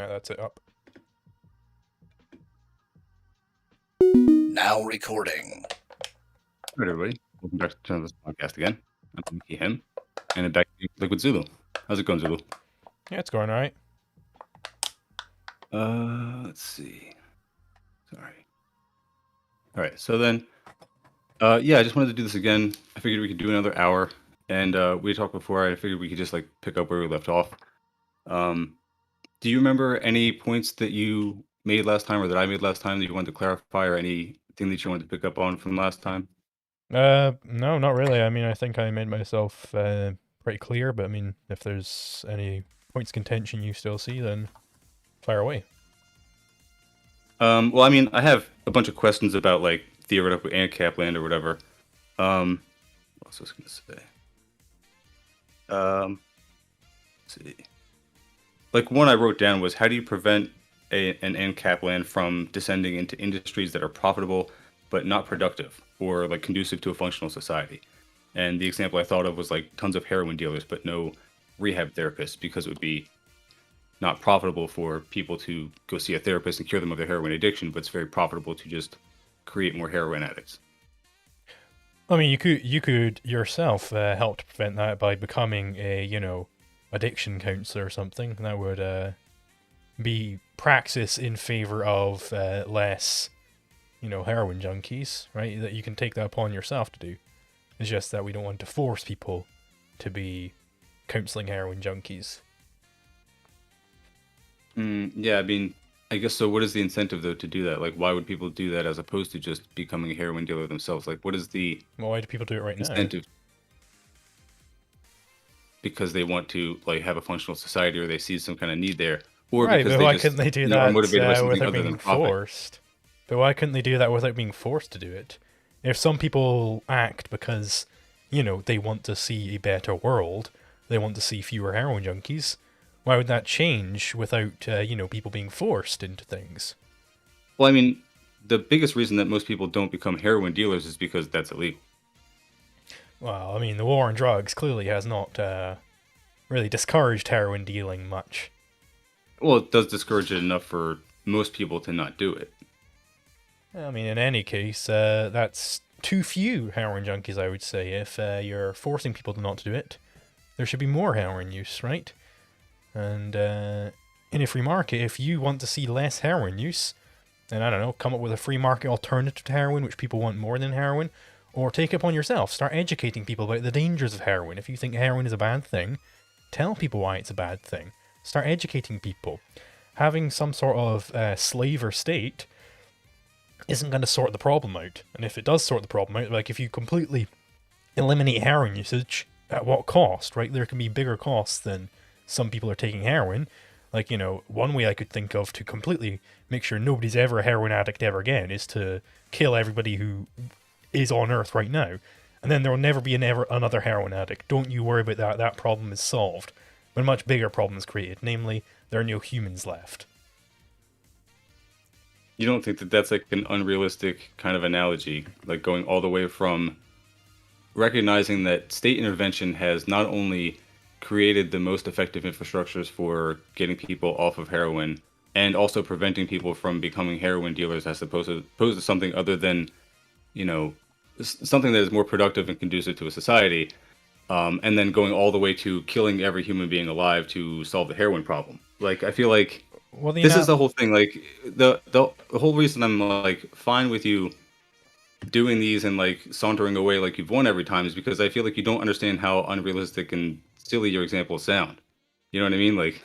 That's it up. Now recording. All right, everybody. Welcome back to this podcast again. I'm Mickey Him, and I'm back with Zulu. How's it going, Zulu? Yeah, it's going all right. Let's see. Sorry. All right, so then, yeah, I just wanted to do this again. I figured we could do another hour, and we talked before. I figured we could just like pick up where we left off. Do you remember any points that you made last time, or that I made last time, that you wanted to clarify, or anything that you wanted to pick up on from last time? No, not really. I mean, I think I made myself pretty clear, but I mean, if there's any points of contention you still see, then fire away. Well, I mean, I have a bunch of questions about like theoretical ancap land or whatever. What else was I going to say? Let's see. Like one I wrote down was, how do you prevent an ancap land from descending into industries that are profitable but not productive or like conducive to a functional society? And the example I thought of was like tons of heroin dealers but no rehab therapists, because it would be not profitable for people to go see a therapist and cure them of their heroin addiction, but it's very profitable to just create more heroin addicts. I mean, you could yourself help to prevent that by becoming a addiction counselor or something. That would be praxis in favor of less heroin junkies, right? That you can take that upon yourself to do. It's just that we don't want to force people to be counseling heroin junkies. Yeah, I mean, I guess so. What is the incentive though to do that? Like, why would people do that as opposed to just becoming a heroin dealer themselves? Like, what is the Well, why do people do it right now? incentive? Because they want to like have a functional society, or they see some kind of need there, or Right, because but they why just couldn't they do are that motivated by something without other than being profit. forced? But why couldn't they do that without being forced to do it? If some people act because, they want to see a better world, they want to see fewer heroin junkies, why would that change without, people being forced into things? Well, I mean, the biggest reason that most people don't become heroin dealers is because that's illegal. Well, I mean, the war on drugs clearly has not really discouraged heroin dealing much. Well, it does discourage it enough for most people to not do it. I mean, in any case, that's too few heroin junkies, I would say. If you're forcing people to not do it, there should be more heroin use, right? And in a free market, if you want to see less heroin use, then I don't know, come up with a free market alternative to heroin, which people want more than heroin, or take it upon yourself. Start educating people about the dangers of heroin. If you think heroin is a bad thing, tell people why it's a bad thing. Start educating people. Having some sort of slaver state isn't going to sort the problem out. And if it does sort the problem out, like if you completely eliminate heroin usage, at what cost, right? There can be bigger costs than some people are taking heroin. Like, one way I could think of to completely make sure nobody's ever a heroin addict ever again is to kill everybody who is on Earth right now. And then there will never be another heroin addict. Don't you worry about that. That problem is solved. But a much bigger problem is created. Namely, there are no humans left. You don't think that that's like an unrealistic kind of analogy, like going all the way from recognizing that state intervention has not only created the most effective infrastructures for getting people off of heroin and also preventing people from becoming heroin dealers, as opposed to something other than, something that is more productive and conducive to a society, and then going all the way to killing every human being alive to solve the heroin problem. Like, I feel like this is the whole thing. Like, the whole reason I'm like fine with you doing these and like sauntering away like you've won every time is because I feel like you don't understand how unrealistic and silly your examples sound. You know what I mean? Like,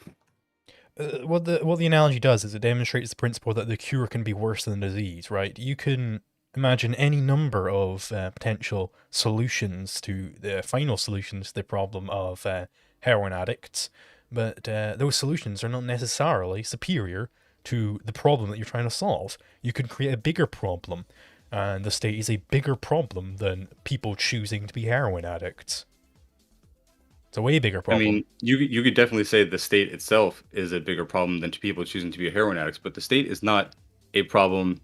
what the analogy does is it demonstrates the principle that the cure can be worse than the disease, right? You can imagine any number of potential solutions to the final solutions to the problem of heroin addicts, but those solutions are not necessarily superior to the problem that you're trying to solve. You can create a bigger problem, and the state is a bigger problem than people choosing to be heroin addicts. It's a way bigger problem. I mean, you could definitely say the state itself is a bigger problem than people choosing to be heroin addicts, but the state is not a problem.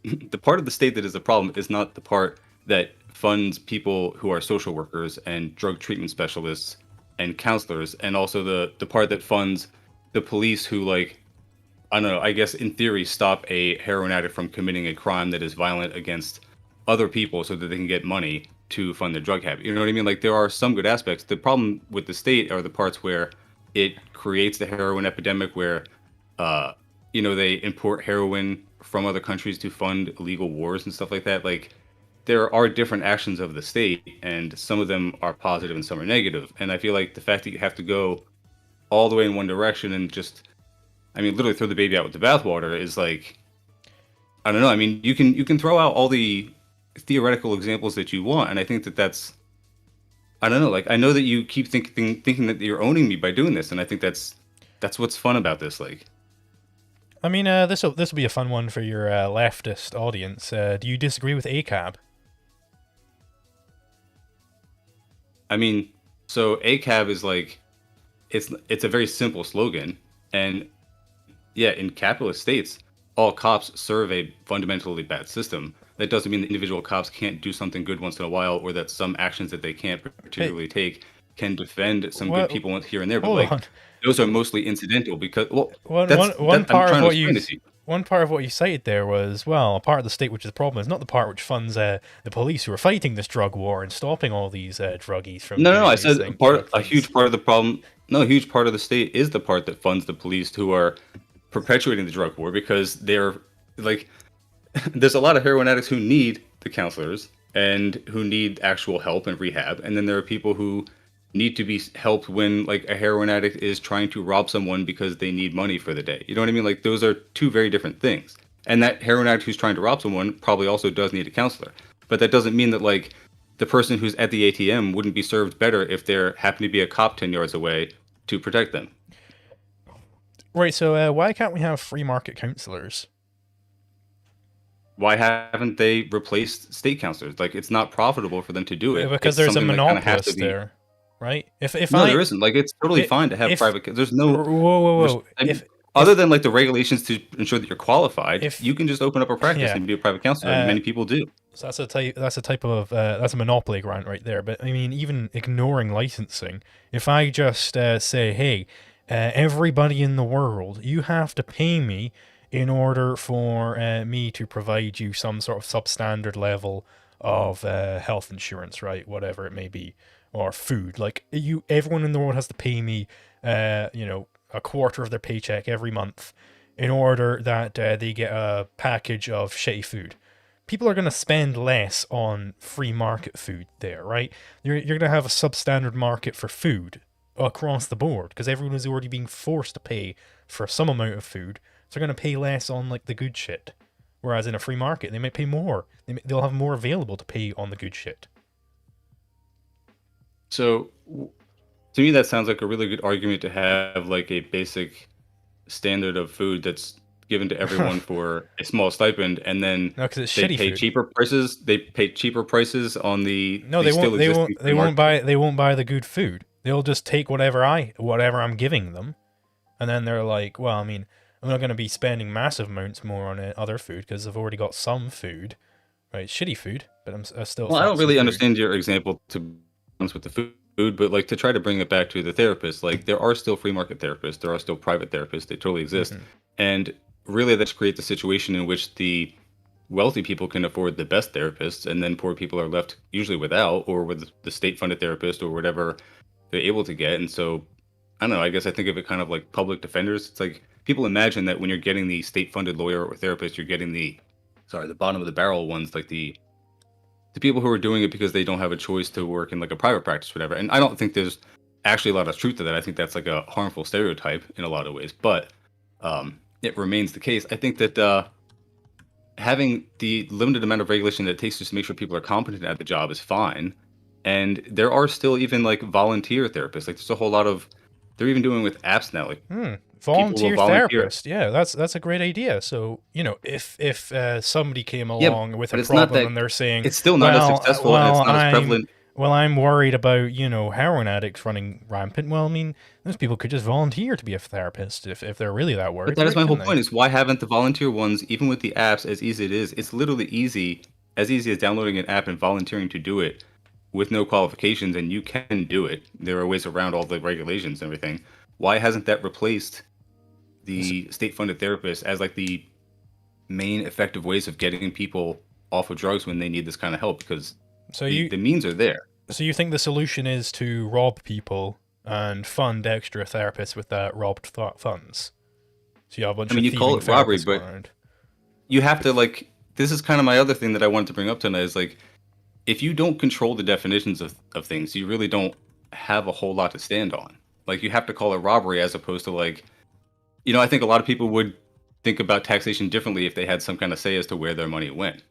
The part of the state that is a problem is not the part that funds people who are social workers and drug treatment specialists and counselors, and also the part that funds the police who like I don't know, I guess in theory, stop a heroin addict from committing a crime that is violent against other people so that they can get money to fund their drug habit. You know what I mean? Like there are some good aspects. The problem with the state are the parts where it creates the heroin epidemic, where uh, they import heroin from other countries to fund illegal wars and stuff like that. Like there are different actions of the state, and some of them are positive and some are negative. And I feel like the fact that you have to go all the way in one direction and just, I mean, literally throw the baby out with the bathwater is like, I don't know. I mean, you can throw out all the theoretical examples that you want, and I think that that's, I don't know. Like I know that you keep thinking that you're owning me by doing this, and I think that's what's fun about this. Like, I mean, this will be a fun one for your leftist audience. Do you disagree with ACAB? I mean, so ACAB is like, it's a very simple slogan, and yeah, in capitalist states, all cops serve a fundamentally bad system. That doesn't mean that individual cops can't do something good once in a while, or that some actions that they can't particularly take can defend some good people here and there. But Hold like, on. those are mostly incidental because, well, One that's one one that, I'm part of trying to what you explain it to you. one part of what you cited there was, well, a part of the state which is the problem is not the part which funds the police who are fighting this drug war and stopping all these druggies from No, no, no. doing I these said a things. huge part of the problem. No, a huge part of the state is the part that funds the police who are perpetuating the drug war because they're like, there's a lot of heroin addicts who need the counselors and who need actual help and rehab, and then there are people who need to be helped when like a heroin addict is trying to rob someone because they need money for the day. You know what I mean? Like those are two very different things. And that heroin addict who's trying to rob someone probably also does need a counselor. But that doesn't mean that like the person who's at the ATM wouldn't be served better if there happened to be a cop 10 yards away to protect them. Right. So why can't we have free market counselors? Why haven't they replaced state counselors? Like it's not profitable for them to do it. Because It's there's a something that kind of has to monopolist be. there, right? If No, I there isn't. Like it's totally fine to have if private. There's whoa no. whoa whoa I mean, if other than like the regulations to ensure that you're qualified, if you can just open up a practice yeah, and be a private counselor, and uh, many people do. so that's a type of that's a monopoly grant right there. But I mean, even ignoring licensing, if I just say, hey, everybody in the world, you have to pay me in order for me to provide you some sort of substandard level of health insurance, right? Whatever it may be, or food. Like everyone in the world has to pay me, a quarter of their paycheck every month in order that they get a package of shitty food. People are going to spend less on free market food there, right? You're going to have a substandard market for food across the board because everyone is already being forced to pay for some amount of food. So they're going to pay less on like the good shit. Whereas in a free market, they might pay more. They'll have more available to pay on the good shit. So to me, that sounds like a really good argument to have like a basic standard of food that's given to everyone for a small stipend, and then No, because it's they shitty pay food. cheaper prices. They pay cheaper prices on No, the they still won't. They existing won't. free They won't market. buy. They won't buy the good food. They'll just take whatever I'm giving them, and then they're like, well, I mean, I'm not going to be spending massive amounts more on other food because I've already got some food, right? Shitty food, but I still Well, I got don't some really food. understand your example to be honest with the food, but like to try to bring it back to the therapist, like there are still free market therapists, there are still private therapists, they totally exist. Hmm. And really that just creates a situation in which the wealthy people can afford the best therapists, and then poor people are left usually without, or with the state funded therapist or whatever they're able to get. And so I don't know, I guess I think of it kind of like public defenders. It's like people imagine that when you're getting the state funded lawyer or therapist, you're getting the bottom of the barrel ones, like the people who are doing it because they don't have a choice to work in like a private practice or whatever. And I don't think there's actually a lot of truth to that. I think that's like a harmful stereotype in a lot of ways, but it remains the case. I think that having the limited amount of regulation that it takes just to make sure people are competent at the job is fine. And there are still even like volunteer therapists. Like there's a whole lot of, they're even doing with apps now. Like people will Volunteer volunteer. therapist. Yeah, that's a great idea. So if somebody came Yeah, along with a but it's not problem that, and they're saying, it's still not as successful and it's not as I'm prevalent. I'm worried about heroin addicts running rampant. Well, I mean, those people could just volunteer to be a therapist if they're really that But worried, that is right? my whole Couldn't they? point is why haven't the volunteer ones, even with the apps, as easy it is, it's literally easy, as easy as downloading an app and volunteering to do it with no qualifications, and you can do it. There are ways around all the regulations and everything. Why hasn't that replaced the state-funded therapists as like the main effective ways of getting people off of drugs when they need this kind of help, because So the means are there. so you think the solution is to rob people and fund extra therapists with that robbed funds? So you have a bunch I mean, of you call thieving it robbery, therapists but going around. you have to like. This is kind of my other thing that I wanted to bring up tonight is like, if you don't control the definitions of things, you really don't have a whole lot to stand on. Like, you have to call it robbery as opposed to like, I think a lot of people would think about taxation differently if they had some kind of say as to where their money went.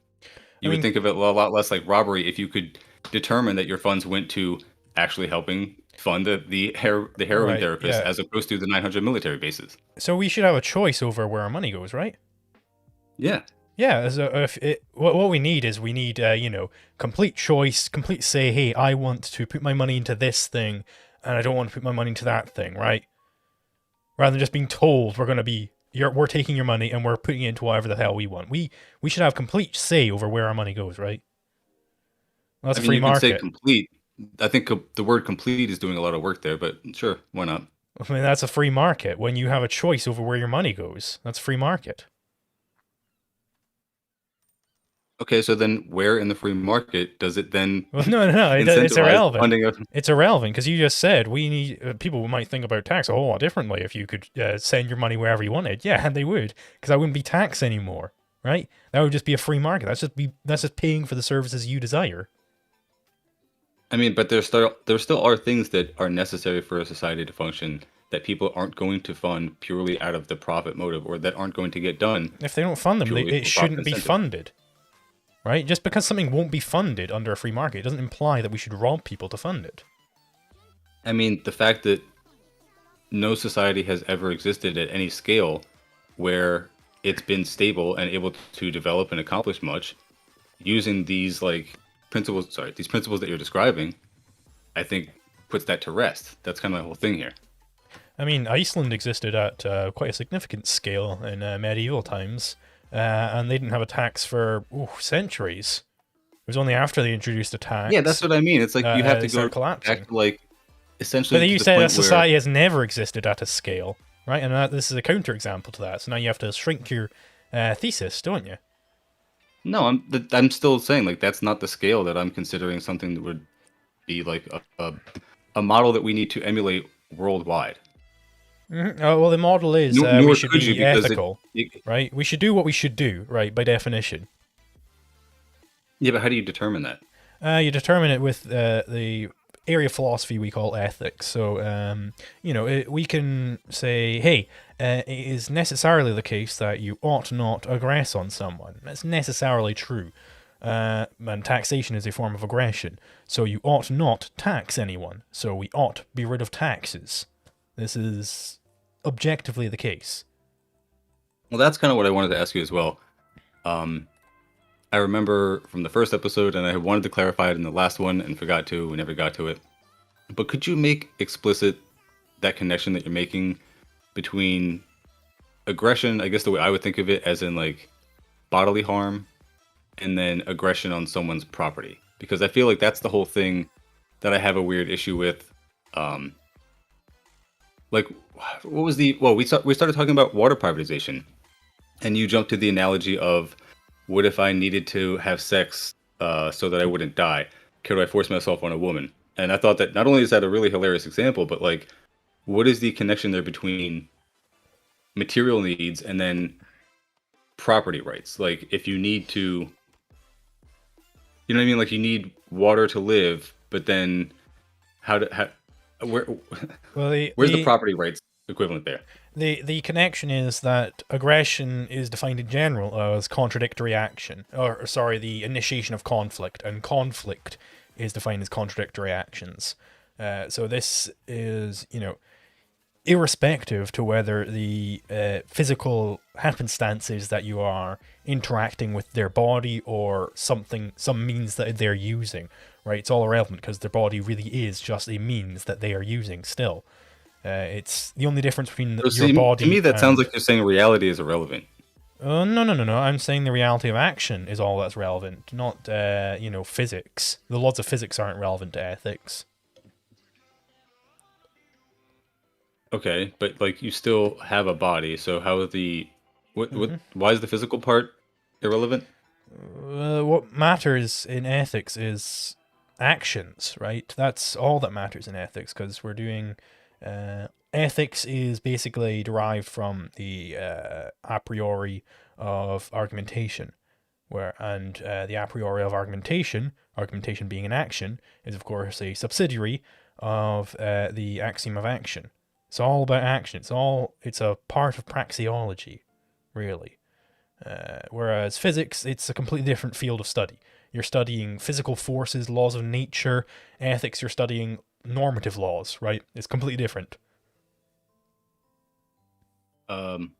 You would think of it a lot less like robbery if you could determine that your funds went to actually helping fund the heroin Right, therapist yeah. as opposed to the 900 military bases. So we should have a choice over where our money goes, right? Yeah. Yeah, so what we need is complete choice, complete say, hey, I want to put my money into this thing, and I don't want to put my money into that thing, right? Rather than just being told we're taking your money and we're putting it into whatever the hell we want. We should have complete say over where our money goes, right? Well, that's I a mean, free you can say market. complete. I think the word complete is doing a lot of work there, but sure, why not? I mean, that's a free market. When you have a choice over where your money goes, that's free market. Okay, so then where in the free market does it then Well, no, it's incentivize the irrelevant. funding of? It's irrelevant because you just said we need people might think about tax a whole lot differently if you could send your money wherever you wanted. Yeah, they would, because that wouldn't be tax anymore, right? That would just be a free market. That's just paying for the services you desire. I mean, but there still are things that are necessary for a society to function that people aren't going to fund purely out of the profit motive, or that aren't going to get done If they don't fund them, purely it for profit shouldn't be incentive. funded, right? Just because something won't be funded under a free market, it doesn't imply that we should rob people to fund it. I mean, the fact that no society has ever existed at any scale where it's been stable and able to develop and accomplish much using these these principles that you're describing, I think puts that to rest. That's kind of my whole thing here. I mean, Iceland existed at quite a significant scale in medieval times, and they didn't have a tax for centuries. It was only after they introduced a Yeah, that's tax what I mean. It's like you have they to go started collapsing. back to like But essentially you to the said a point where society has never existed at a scale, right? And this is a counterexample to that. So now you have to shrink your thesis, don't you? no, I'm still saying like that's not the scale that I'm considering something that would be like a model that we need to emulate worldwide. Oh, well, the model is we Nor should could you, be because ethical, it right? We should do what we should do, right? By definition. yeah, but how do you determine that? You determine it with the area of philosophy we call ethics. So, we can say, hey, it is necessarily the case that you ought not aggress on someone. That's necessarily true. And taxation is a form of aggression. So you ought not tax anyone. So we ought be rid of taxes. This is objectively the case. Well, that's kind of what I wanted to ask you as well. I remember from the first episode, and I wanted to clarify it in the last one and forgot to. We never got to it. But could you make explicit that connection that you're making between aggression, I guess the way I would think of it, as in like bodily harm, and then aggression on someone's property? Because I feel like that's the whole thing that I have a weird issue with. Like, what was we started talking about water privatization, and you jumped to the analogy of, what if I needed to have sex so that I wouldn't die? Could I force myself on a woman? And I thought that not only is that a really hilarious example, but like, what is the connection there between material needs and then property rights? Like, if you need to, you know what I mean? Like, you need water to live, but then where Well, where's the property rights equivalent there? The connection is that aggression is defined in general as contradictory action, or sorry, the initiation of conflict, and conflict is defined as contradictory actions. So this is, irrespective to whether the physical happenstances that you are interacting with their body or some means that they're using, right? It's all irrelevant because their body really is just a means that they are using still. It's the only difference between your body. To me, that sounds like you're saying reality is irrelevant. No. I'm saying the reality of action is all that's relevant, not physics. The laws of physics aren't relevant to ethics. Okay, but like you still have a body, so how is the what Hmm. why is the physical part irrelevant? What matters in ethics is actions, right? That's all that matters in ethics because we're doing. Ethics is basically derived from the a priori of argumentation, the a priori of argumentation being an action, is of course a subsidiary of the axiom of action. It's all about action. It's a part of praxeology, really. Whereas physics, it's a completely different field of study. You're studying physical forces, laws of nature. Ethics, you're studying normative laws, right? It's completely different. Um,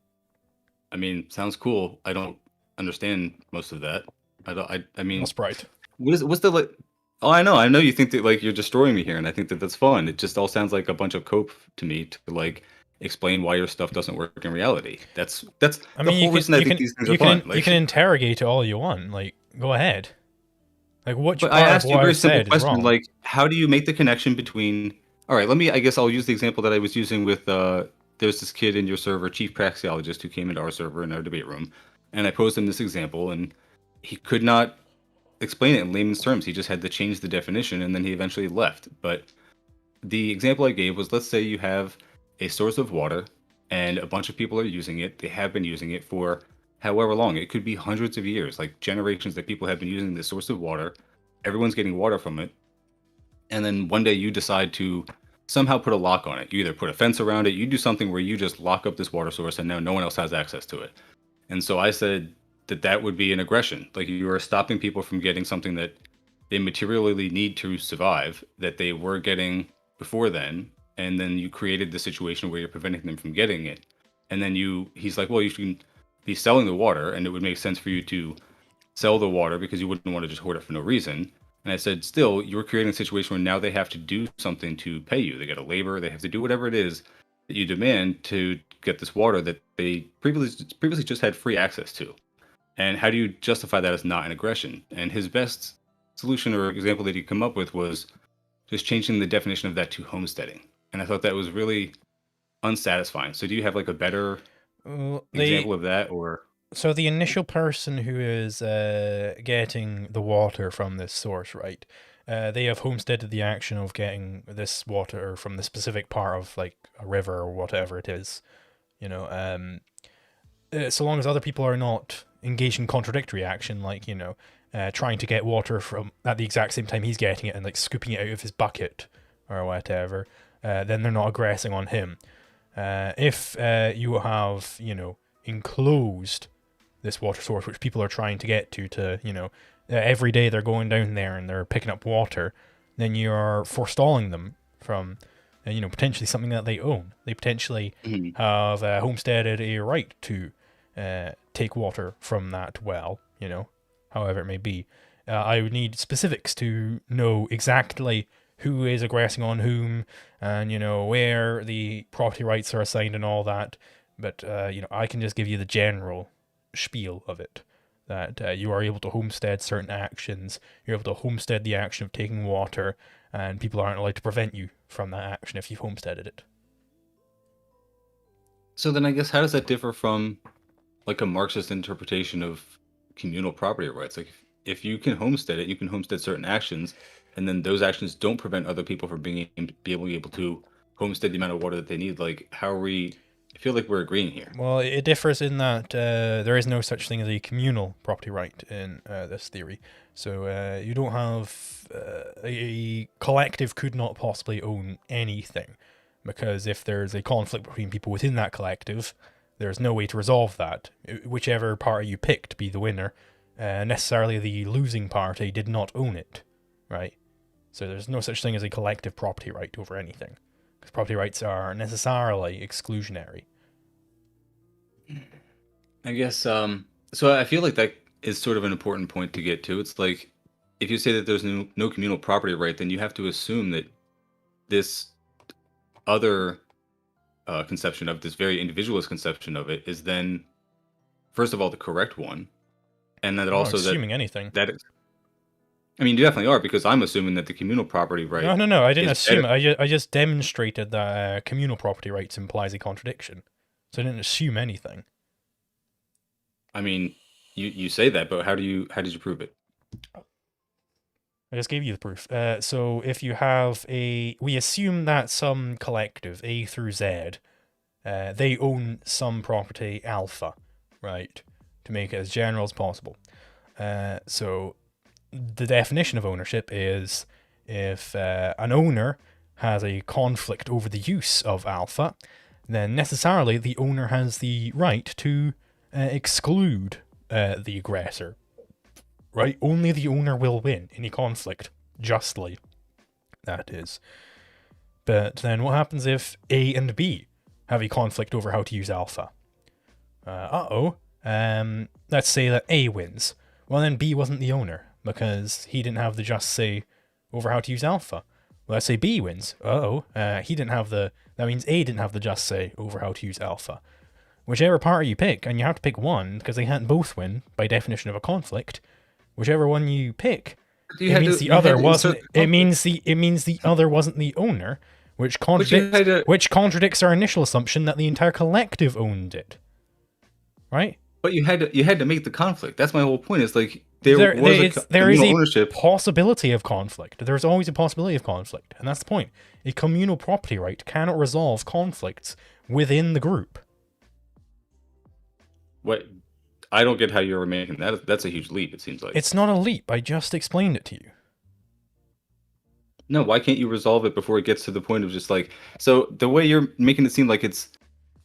I mean, sounds cool. I don't understand most of that. I don't. I No mean, sprite. what's the like? Oh, I know. You think that like you're destroying me here, and I think that that's fun. It just all sounds like a bunch of cope to me to like explain why your stuff doesn't work in reality. That's I the mean, whole reason I think these things are fun. you can Like, interrogate it all you want. Like, go ahead. Like, which but I part of asked you a what very I've simple said is question, wrong? like, how do you make the connection between? All right, I guess I'll use the example that I was using with. There's this kid in your server, chief praxeologist, who came into our server in our debate room, and I posed him this example, and he could not explain it in layman's terms. He just had to change the definition, and then he eventually left. But the example I gave was, let's say you have a source of water and a bunch of people are using it. They have been using it for however long. It could be hundreds of years, like generations that people have been using this source of water. Everyone's getting water from it. And then one day you decide to somehow put a lock on it. You either put a fence around it, you do something where you just lock up this water source and now no one else has access to it. And so I said that that would be an aggression. Like you are stopping people from getting something that they materially need to survive that they were getting before then. And then you created the situation where you're preventing them from getting it. And then he's like, well, you should be selling the water, and it would make sense for you to sell the water because you wouldn't want to just hoard it for no reason. And I said, still, you're creating a situation where now they have to do something to pay you. They got to labor, they have to do whatever it is that you demand to get this water that they previously just had free access to. And how do you justify that as not an aggression? And his best solution or example that he come up with was just changing the definition of that to homesteading. And I thought that was really unsatisfying. So do you have like a better They example of that, or So the initial person who is getting the water from this source, right? They have homesteaded the action of getting this water from the specific part of like a river or whatever it is. You know, so long as other people are not engaged in contradictory action, like trying to get water from at the exact same time he's getting it and like scooping it out of his bucket or whatever, then they're not aggressing on him. If you have enclosed this water source which people are trying to get to every day they're going down there and they're picking up water, then you're forestalling them from potentially something that they own. They potentially Mhm. have homesteaded a right to take water from that well, however it may be. I would need specifics to know exactly who is aggressing on whom and where the property rights are assigned and all that. But I can just give you the general spiel of it, that you are able to homestead certain actions. You're able to homestead the action of taking water, and people aren't allowed to prevent you from that action if you've homesteaded it. So then I guess how does that differ from like a Marxist interpretation of communal property rights? Like if you can homestead it, you can homestead certain actions, and then those actions don't prevent other people from being able to homestead the amount of water that they need. Like how are we? I feel like we're agreeing here. Well, it differs in that there is no such thing as a communal property right in this theory. So you don't have a collective could not possibly own anything, because if there's a conflict between people within that collective, there's no way to resolve that. Whichever party you pick to be the winner, necessarily the losing party did not own it, right? So there's no such thing as a collective property right over anything, because property rights are necessarily exclusionary. I guess so I feel like that is sort of an important point to get to. It's like if you say that there's no communal property right, then you have to assume that this other conception of this very individualist conception of it is then first of all the correct one, and then I'm not also assuming anything. that is, I mean, you definitely are because I'm assuming that the communal property right No. I didn't is assume better. it. I just demonstrated that communal property rights implies a contradiction. So I didn't assume anything. I mean, you say that, but how did you prove it? I just gave you the proof. So if you have we assume that some collective, A through Z, they own some property alpha, right? To make it as general as possible. So the definition of ownership is if an owner has a conflict over the use of alpha, then necessarily the owner has the right to exclude the aggressor, right? Only the owner will win any conflict, justly, that is. But then what happens if A and B have a conflict over how to use alpha? Let's say that A wins. Well, then B wasn't the owner because he didn't have the just say over how to use alpha. Well, let's say B wins. He didn't have the. That means A didn't have the just say over how to use alpha. Whichever party you pick, and you have to pick one because they can't both win by definition of a conflict. Whichever one you pick, You it had means to the you had other to wasn't. insert the conflict. It means the other wasn't the owner, But you had to which contradicts our initial assumption that the entire collective owned it. Right? but you had to make the conflict. That's my whole point. It's like there was a There is communal a ownership. possibility of conflict. There's always a possibility of conflict, and that's the point. A communal property right cannot resolve conflicts within the group. What I don't get how you're making that. That's a huge leap. It seems like. It's not a leap. I just explained it to you. No, why can't you resolve it before it gets to the point of just like so the way you're making it seem like it's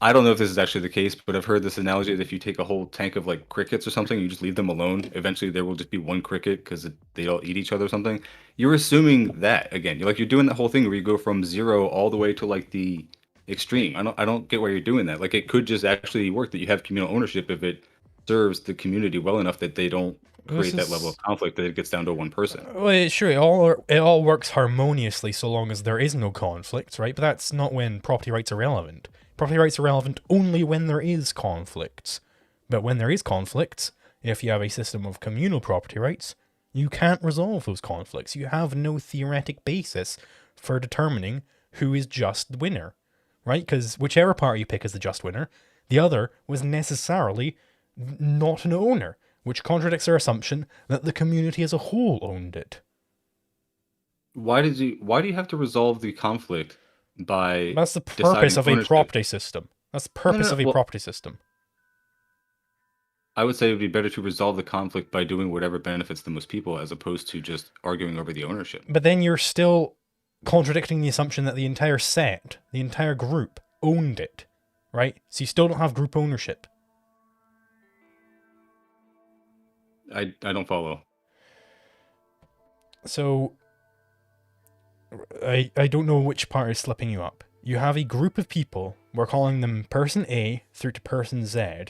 I don't know if this is actually the case, but I've heard this analogy that if you take a whole tank of like crickets or something, you just leave them alone, eventually there will just be one cricket because they all eat each other or something. You're assuming that again. You're doing that whole thing where you go from zero all the way to like the extreme. I don't get why you're doing that. Like it could just actually work that you have communal ownership if it serves the community well enough that they don't This create that level of is conflict that it gets down to one person. well, sure. It all works harmoniously so long as there is no conflict, right? But that's not when property rights are relevant. Property rights are relevant only when there is conflicts. But when there is conflicts, if you have a system of communal property rights, you can't resolve those conflicts. You have no theoretic basis for determining who is just the winner, right? Because whichever party you pick as the just winner, the other was necessarily not an owner, which contradicts our assumption that the community as a whole owned it. Why do you have to resolve the conflict by That's the purpose deciding of a ownership? property system. That's the No, no, purpose no. of a Well, property system. I would say it would be better to resolve the conflict by doing whatever benefits the most people as opposed to just arguing over the ownership. But then you're still contradicting the assumption that the entire set, the entire group, owned it, right? So you still don't have group ownership. I don't follow. So I don't know which part is slipping you up. You have a group of people, we're calling them person A through to person Z,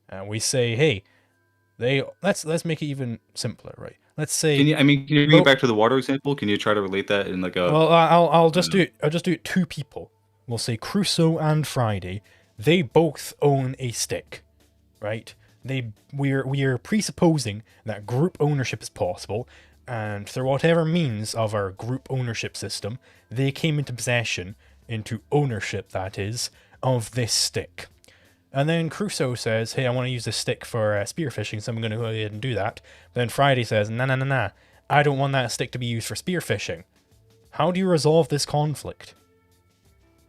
and we say, hey, let's make it even simpler, right? Let's say Can you bring it back to the water example? Can you try to relate that in like a well, I'll just do it two people. We'll say Crusoe and Friday. They both own a stick, right? We're presupposing that group ownership is possible, and through whatever means of our group ownership system, they came into possession, into ownership that is, of this stick. And then Crusoe says, hey, I want to use this stick for spearfishing, so I'm going to go ahead and do that. Then Friday says, nah, I don't want that stick to be used for spearfishing. How do you resolve this conflict?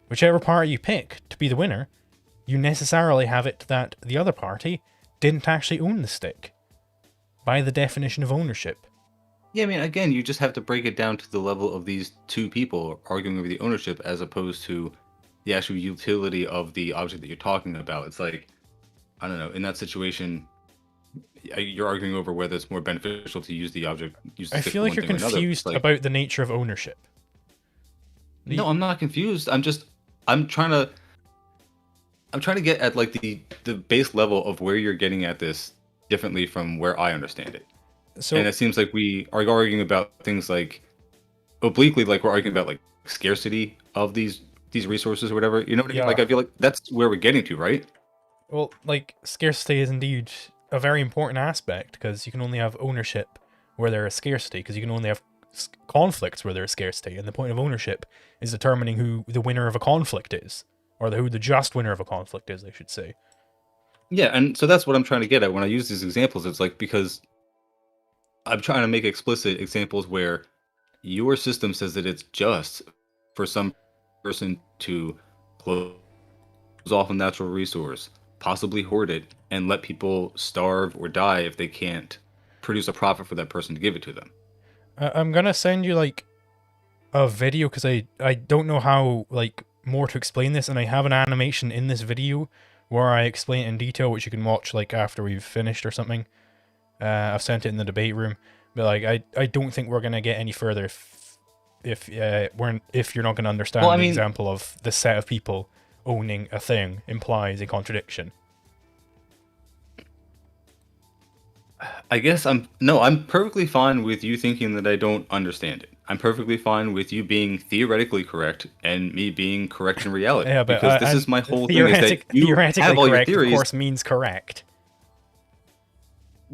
Whichever party you pick to be the winner, you necessarily have it that the other party didn't actually own the stick, by the definition of ownership. Yeah, I mean, again, you just have to break it down to the level of these two people arguing over the ownership as opposed to the actual utility of the object that you're talking about. It's like, I don't know, in that situation, you're arguing over whether it's more beneficial to use the object, use the I stick feel for like one you're thing or another. It's confused like, about the nature of ownership. no, I'm not confused. I'm trying to, I'm trying to get at like the base level of where you're getting at this differently from where I understand it. So And it seems like we are arguing about things like obliquely, like we're arguing about like scarcity of these resources or whatever. You know what I mean? yeah, Like I feel like that's where we're getting to, right? well, like scarcity is indeed a very important aspect because you can only have ownership where there is scarcity, because you can only have conflicts where there is scarcity, and the point of ownership is determining who the winner of a conflict is, or who the just winner of a conflict is, I should say. Yeah, and so that's what I'm trying to get at when I use these examples. It's like, because I'm trying to make explicit examples where your system says that it's just for some person to close off a natural resource, possibly hoard it, and let people starve or die if they can't produce a profit for that person to give it to them. I'm gonna send you like a video, because I don't know how like more to explain this, and I have an animation in this video where I explain it in detail, which you can watch like after we've finished or something. I've sent it in the debate room, but like I don't think we're gonna get any further if you're not gonna understand the example of the set of people owning a thing implies a contradiction. I guess I'm perfectly fine with you thinking that I don't understand it. I'm perfectly fine with you being theoretically correct and me being correct in reality. Yeah, but because this is my whole thing, is that you theoretically have all your correct, theories. of course, means correct.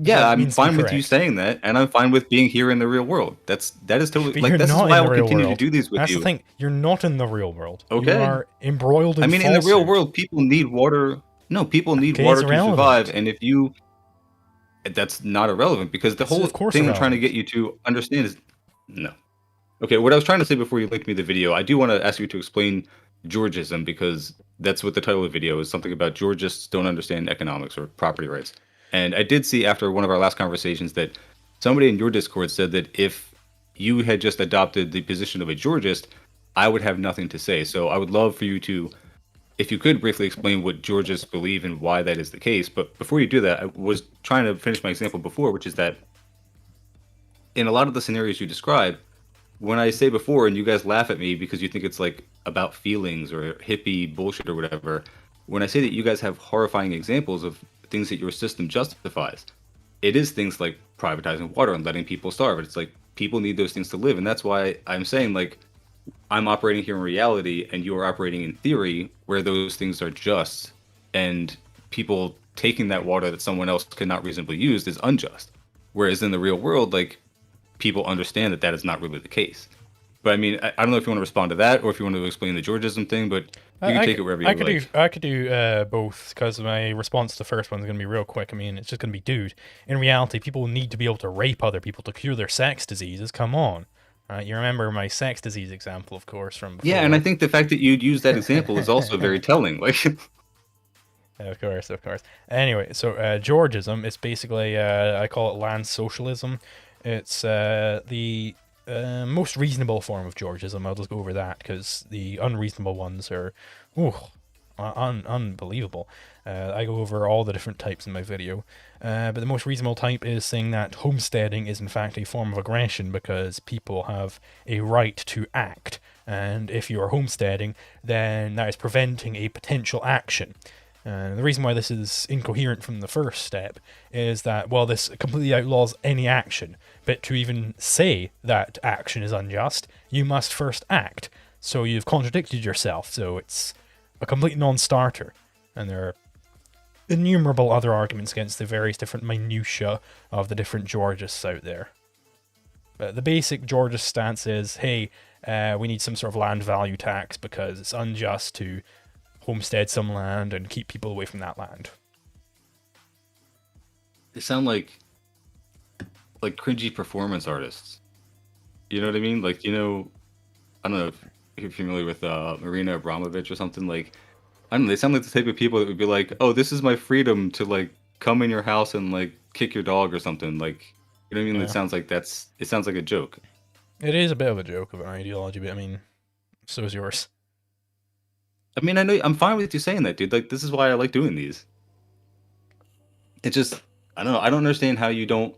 Yeah, I'm fine with you saying that, and I'm fine with being here in the real world. That is totally But like, this is why I will continue to do these with That's you. the thing. You're not in the real world. Okay. You are embroiled in in the real world, people need water. No, people need water to survive, and if you... That's not irrelevant, because the whole thing I'm trying to get you to understand is... No. Okay, what I was trying to say before you linked me the video, I do want to ask you to explain Georgism, because that's what the title of the video is, something about Georgists don't understand economics or property rights. And I did see after one of our last conversations that somebody in your Discord said that if you had just adopted the position of a Georgist, I would have nothing to say. So I would love for you to, if you could, briefly explain what Georgists believe and why that is the case. But before you do that, I was trying to finish my example before, which is that in a lot of the scenarios you describe, when I say before and you guys laugh at me because you think it's like about feelings or hippie bullshit or whatever, when I say that you guys have horrifying examples of things that your system justifies, it is things like privatizing water and letting people starve. It's like, people need those things to live. And that's why I'm saying, like, I'm operating here in reality and you are operating in theory, where those things are just, and people taking that water that someone else cannot reasonably use is unjust. Whereas in the real world, like, people understand that that is not really the case. But I mean, I don't know if you want to respond to that, or if you want to explain the Georgism thing, but you can take it wherever you like. I could do both, because my response to the first one is going to be real quick. I mean, it's just going to be, dude, in reality, people need to be able to rape other people to cure their sex diseases. Come on. You remember my sex disease example, of course, from before. Yeah, and I think the fact that you'd use that example is also very telling. Like, Of course. Anyway, so Georgism is basically, I call it land socialism. It's the most reasonable form of Georgism. I'll just go over that, because the unreasonable ones are unbelievable. I go over all the different types in my video. But the most reasonable type is saying that homesteading is in fact a form of aggression, because people have a right to act. And if you are homesteading, then that is preventing a potential action. And the reason why this is incoherent from the first step is that, well, this completely outlaws any action. But to even say that action is unjust, you must first act. So you've contradicted yourself. So it's a complete non-starter. And there are innumerable other arguments against the various different minutiae of the different Georgists out there. But the basic Georgist stance is, hey, we need some sort of land value tax because it's unjust to homestead some land and keep people away from that land. They sound like cringy performance artists. You know what I mean? Like, you know, I don't know if you're familiar with Marina Abramovich or something. Like, I don't know, they sound like the type of people that would be like, oh, this is my freedom to, like, come in your house and, like, kick your dog or something. Like, you know what I mean? Yeah. It sounds like a joke. It is a bit of a joke of an ideology, but I mean, so is yours. I mean, I know, I'm fine with you saying that, dude. Like, this is why I like doing these. It's just, I don't know, I don't understand how you don't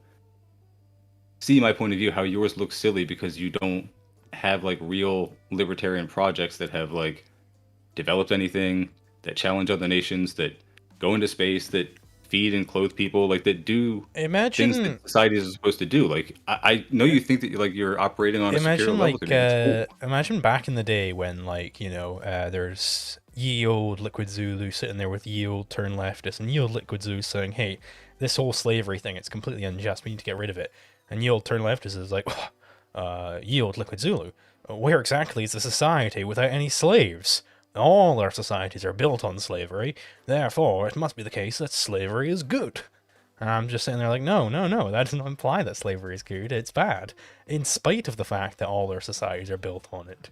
see my point of view, how yours looks silly because you don't have, like, real libertarian projects that have, like, developed anything, that challenge other nations, that go into space, that feed and clothe people, like, that do things that societies are supposed to do. Like, I know you think that you're operating on a secure level. Imagine back in the day when, like, you know, there's ye old Liquid Zulu sitting there with ye old turn leftist and ye old Liquid Zulu saying, hey, this whole slavery thing, it's completely unjust, we need to get rid of it. And Yield turn leftist is like, Yield Liquid Zulu, where exactly is a society without any slaves? All our societies are built on slavery, therefore it must be the case that slavery is good. And I'm just sitting there like, no, that doesn't imply that slavery is good, it's bad, in spite of the fact that all our societies are built on it.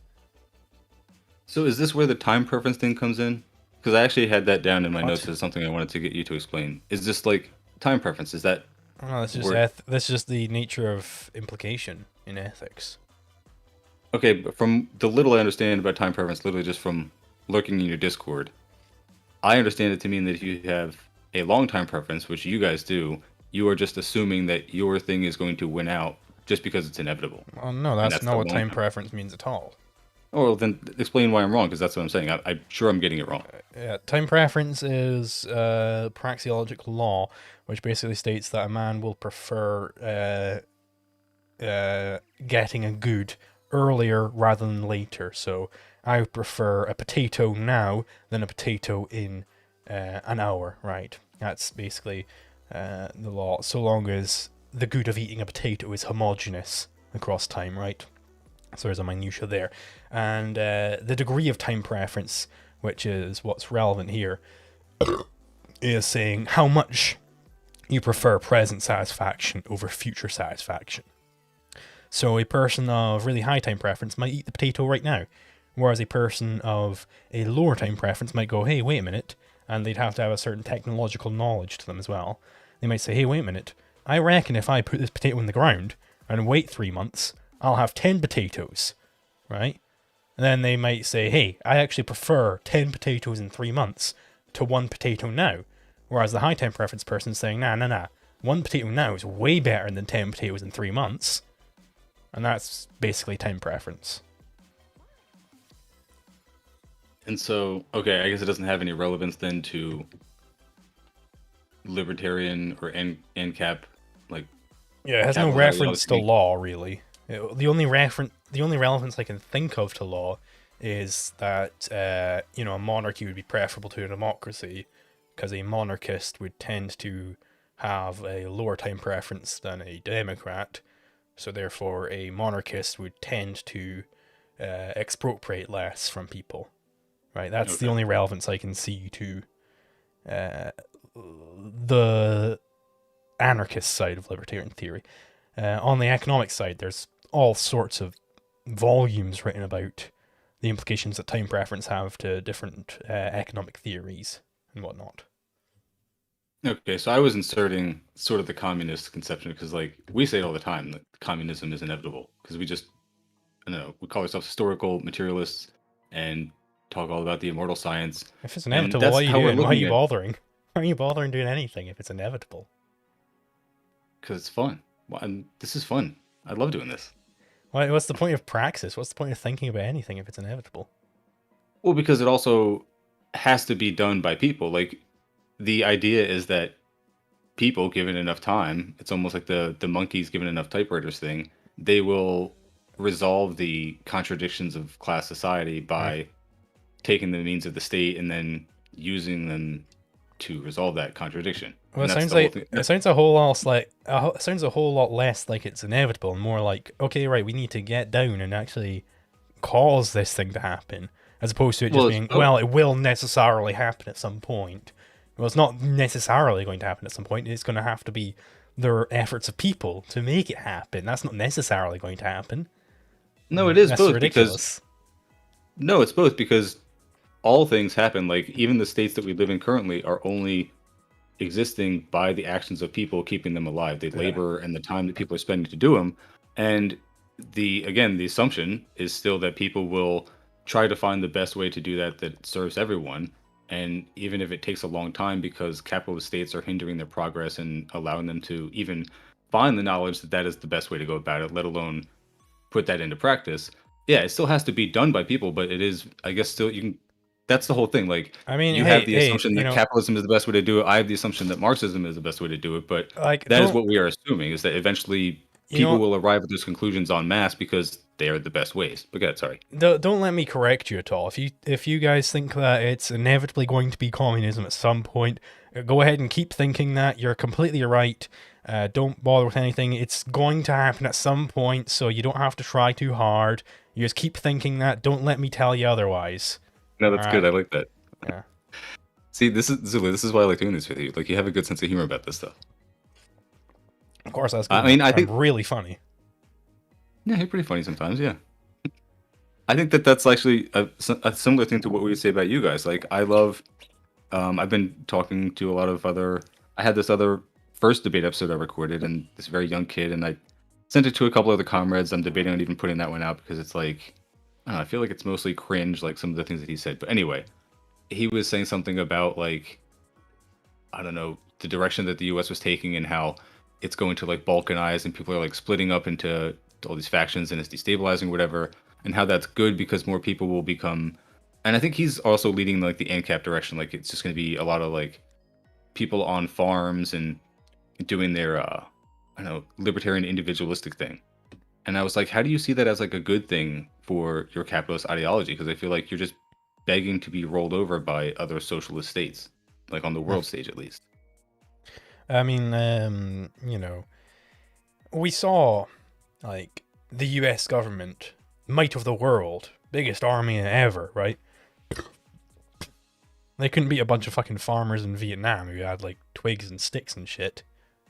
So is this where the time preference thing comes in? Because I actually had that down in my What? notes as something I wanted to get you to explain. Is this like time preference? Is that Oh, that's where? just the nature of implication in ethics. Okay, but from the little I understand about time preference, literally just from lurking in your Discord, I understand it to mean that if you have a long time preference, which you guys do, you are just assuming that your thing is going to win out just because it's inevitable. Well, no, And that's that's not the what long time time. preference means at all. Oh, well, then explain why I'm wrong, because that's what I'm saying. I'm sure I'm getting it wrong. Yeah, time preference is praxeological law, which basically states that a man will prefer getting a good earlier rather than later. So I would prefer a potato now than a potato in an hour, right? That's basically the law, so long as the good of eating a potato is homogeneous across time, right? So there's a minutia there. And the degree of time preference, which is what's relevant here, is saying how much you prefer present satisfaction over future satisfaction. So a person of really high time preference might eat the potato right now, whereas a person of a lower time preference might go, hey, wait a minute, and they'd have to have a certain technological knowledge to them as well. They might say, hey, wait a minute, I reckon if I put this potato in the ground and wait 3 months, I'll have 10 potatoes, right? And then they might say, hey, I actually prefer 10 potatoes in 3 months to 1 potato now. Whereas the high time preference person is saying, nah, 1 potato now is way better than 10 potatoes in 3 months. And that's basically time preference. And so, okay, I guess it doesn't have any relevance then to libertarian or ancap, like Yeah, it has no capital reference to ideology. law, really. The only relevance I can think of to law is that a monarchy would be preferable to a democracy, because a monarchist would tend to have a lower time preference than a democrat, so therefore a monarchist would tend to expropriate less from people. Right, that's the Okay. only relevance I can see to the anarchist side of libertarian theory. On the economic side, there's all sorts of volumes written about the implications that time preference have to different economic theories and whatnot. Okay, so I was inserting sort of the communist conception because, like, we say it all the time that communism is inevitable because we just, I don't know, we call ourselves historical materialists and talk all about the immortal science, If it's and inevitable, what that's are you how we're doing? Why are looking you at it bothering? Why are you bothering doing anything if it's inevitable? because it's fun. Well, this is fun. I love doing this. What's the point of praxis? What's the point of thinking about anything if it's inevitable? Well, because it also has to be done by people. Like, the idea is that people, given enough time, it's almost like the monkeys given enough typewriters thing, they will resolve the contradictions of class society Hmm. by taking the means of the state and then using them to resolve that contradiction. Well, And it that's sounds the whole like thing. it sounds a whole lot like it sounds a whole lot less like it's inevitable and more like, okay, right, we need to get down and actually cause this thing to happen, as opposed to it just Well, it's being, both. well, it will necessarily happen at some point. Well, it's not necessarily going to happen at some point. It's going to have to be their efforts of people to make it happen. That's not necessarily going to happen. No, it is That's both because ridiculous. no, it's both because all things happen. Like even the states that we live in currently are only existing by the actions of people keeping them alive, the Yeah. labor and the time that people are spending to do them. And the assumption is still that people will try to find the best way to do that that serves everyone. And even if it takes a long time because capitalist states are hindering their progress and allowing them to even find the knowledge that that is the best way to go about it, let alone put that into practice. Yeah, it still has to be done by people, but it is, I guess, still you can. That's the whole thing. Like I mean, you have the hey, assumption that capitalism is the best way to do it. I have the assumption that Marxism is the best way to do it. But like, that is don't what we are assuming is that eventually you people know? will arrive at those conclusions en masse because they are the best ways. But good, sorry. Don't let me correct you at all. If you guys think that it's inevitably going to be communism at some point, Go ahead and keep thinking that. You're completely right. Don't bother with anything. It's going to happen at some point, so you don't have to try too hard. You just keep thinking that. Don't let me tell you otherwise. No, All that's good. I right. like that. Yeah. See, this is Zulu. This is why I like doing this with you. Like, you have a good sense of humor about this stuff. Of course, that's I good. mean, I I'm think really funny. yeah, you're pretty funny sometimes. Yeah, I think that that's actually a similar thing to what we would say about you guys. Like, I love. I've been talking to a lot of other. I had this other first debate episode I recorded, and this very young kid, and I sent it to a couple other comrades. I'm debating on even putting that one out because it's like, I don't know, I feel like it's mostly cringe, like some of the things that he said. But anyway, he was saying something about like, I don't know, the direction that the U.S. was taking and how it's going to like balkanize and people are like splitting up into all these factions and it's destabilizing whatever, and how that's good because more people will become. And I think he's also leading like the ANCAP direction. Like it's just going to be a lot of like people on farms and doing their I don't know, libertarian individualistic thing. And I was like, how do you see that as like a good thing for your capitalist ideology? Because I feel like you're just begging to be rolled over by other socialist states, like on the world stage at least. I mean, we saw like the U.S. government, might of the world, biggest army ever, right? They couldn't beat a bunch of fucking farmers in Vietnam who had like twigs and sticks and shit,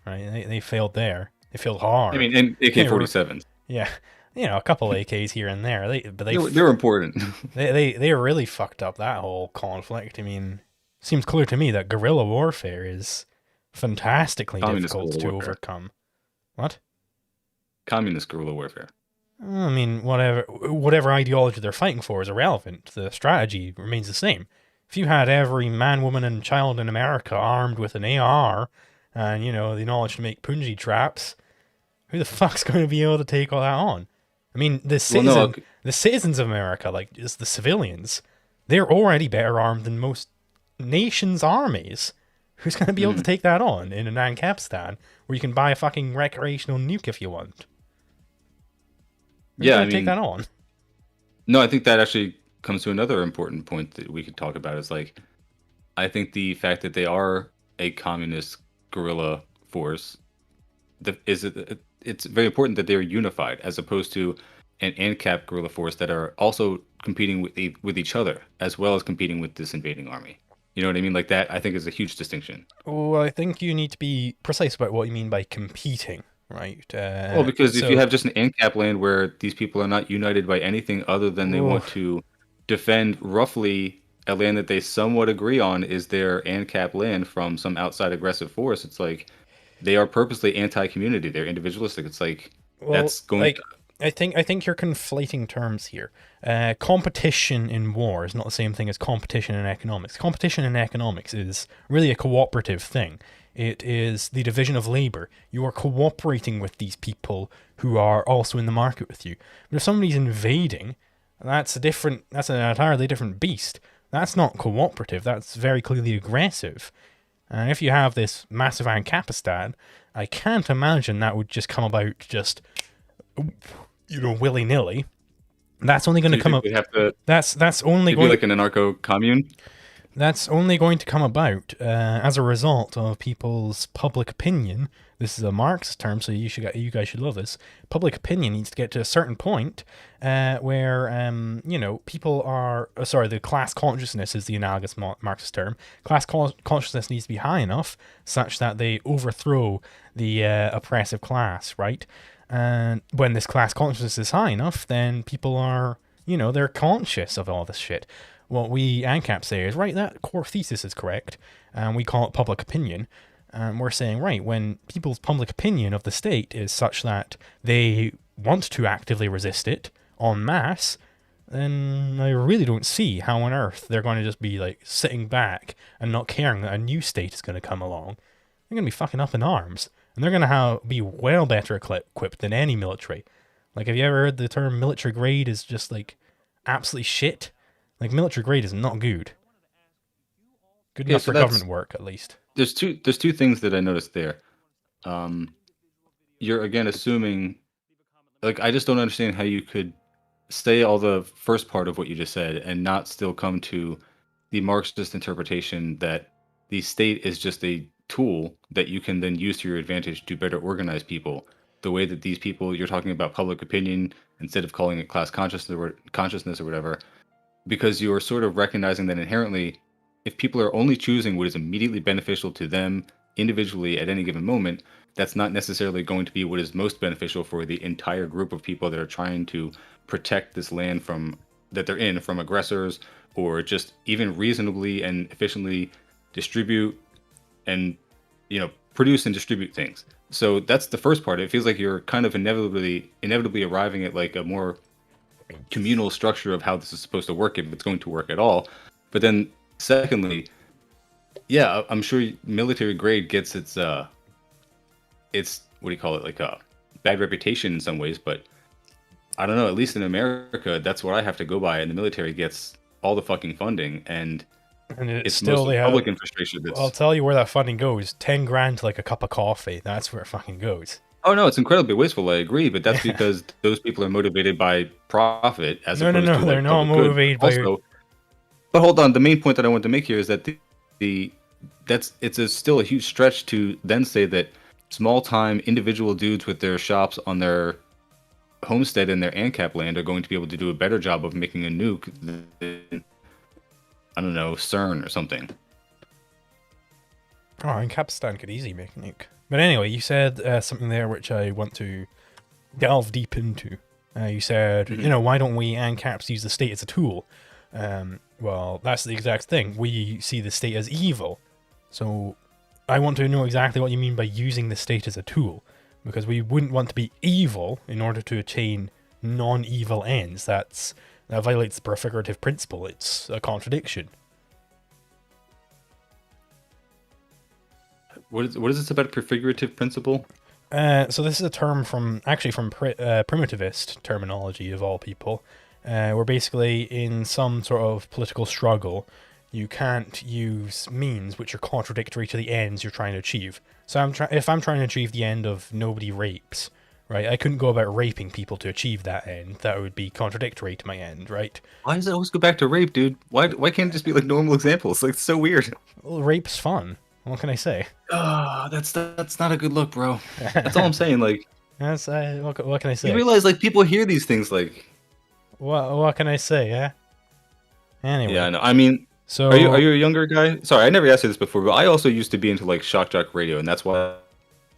right? They failed there. They failed I hard. mean, and They were, AK-47s, yeah, a couple AKs here and there. they're important. They really fucked up that whole conflict. I mean, seems clear to me that guerrilla warfare is fantastically Communist difficult guerrilla to warfare. overcome. What? Communist guerrilla warfare. I mean, whatever ideology they're fighting for is irrelevant. The strategy remains the same. If you had every man, woman, and child in America armed with an AR, and the knowledge to make punji traps, who the fuck's going to be able to take all that on? I mean, Well, no, the citizens of America, like just the civilians, they're already better armed than most nations' armies. Who's going to be able to take that on in an ancap where you can buy a fucking recreational nuke if you want? Who's yeah, going I to take mean, that on? no, I think that actually comes to another important point that we could talk about is like, I think the fact that they are a communist guerrilla force, it's very important that they're unified as opposed to an ANCAP guerrilla force that are also competing with each other as well as competing with this invading army. You know what I mean? Like that, I think is a huge distinction. Well, I think you need to be precise about what you mean by competing, right? Well, because if you So, have just an ANCAP land where these people are not united by anything other than they oh, want to defend roughly a land that they somewhat agree on is their ANCAP land from some outside aggressive force, it's like they are purposely anti-community. They're individualistic. It's like well, that's going. like I think you're conflating terms here. Competition in war is not the same thing as competition in economics. Competition in economics is really a cooperative thing. It is the division of labor. You are cooperating with these people who are also in the market with you. But if somebody's invading, that's an entirely different beast. That's not cooperative. That's very clearly aggressive. And if you have this massive Ancapistan, I can't imagine that would just come about just willy nilly. That's only going So to you come think up. we have to That's only it'd be going. like an anarcho commune? That's only going to come about as a result of people's public opinion. This is a Marxist term, so you guys should love this. Public opinion needs to get to a certain point where people are sorry. The class consciousness is the analogous Marxist term. Class consciousness needs to be high enough such that they overthrow the oppressive class, right? And when this class consciousness is high enough, then people are they're conscious of all this shit. What we ANCAP say is, right, that core thesis is correct, and we call it public opinion. And we're saying, right, when people's public opinion of the state is such that they want to actively resist it en masse, then I really don't see how on earth they're going to just be like sitting back and not caring that a new state is going to come along. They're going to be fucking up in arms, and they're going to be well better equipped than any military. Like, have you ever heard the term military grade is just like absolutely shit? Like, military grade is not good. Good Yeah, enough so for that's government work, at least. there's two things that I noticed there. Um, you're again assuming like I just don't understand how you could say all the first part of what you just said and not still come to the Marxist interpretation that the state is just a tool that you can then use to your advantage to better organize people. The way that these people, you're talking about public opinion instead of calling it class consciousness or whatever, because you're sort of recognizing that inherently, if people are only choosing what is immediately beneficial to them individually at any given moment, that's not necessarily going to be what is most beneficial for the entire group of people that are trying to protect this land that they're in from aggressors, or just even reasonably and efficiently distribute and produce and distribute things. So that's the first part. It feels like you're kind of inevitably arriving at like a more communal structure of how this is supposed to work, if it's going to work at all. But then secondly, yeah, I'm sure military grade gets its what do you call it, like a bad reputation in some ways, but I don't know, at least in America, that's what I have to go by, and the military gets all the fucking funding, and it's still mostly public infrastructure that's... I'll tell you where that funding goes. 10 grand to like a cup of coffee. That's where it fucking goes. Oh no, it's incredibly wasteful, I agree, but that's because those people are motivated by profit as opposed to they're not motivated by... Also, but hold on, the main point that I want to make here is that still a huge stretch to then say that small-time individual dudes with their shops on their homestead and their ancap land are going to be able to do a better job of making a nuke than, I don't know, CERN or something. Oh, Ancapistan could easily make a nuke. But anyway, you said something there which I want to delve deep into. You said, why don't we ANCAPs use the state as a tool? Well, that's the exact thing. We see the state as evil. So I want to know exactly what you mean by using the state as a tool. Because we wouldn't want to be evil in order to attain non-evil ends. That violates the prefigurative principle. It's a contradiction. What is this about prefigurative principle? So this is a term from primitivist terminology of all people. Where basically in some sort of political struggle, you can't use means which are contradictory to the ends you're trying to achieve. So if I'm trying to achieve the end of nobody rapes, right? I couldn't go about raping people to achieve that end. That would be contradictory to my end, right? Why does it always go back to rape, dude? Why can't it just be like normal examples? Like, it's so weird. Well, rape's fun. What can I say? That's not a good look, bro. That's all I'm saying. Like, that's what can I say? You realize like people hear these things like. What can I say? Yeah. Anyway. Yeah, I know. I mean. So, are you a younger guy? Sorry, I never asked you this before, but I also used to be into like shock jock radio, and that's why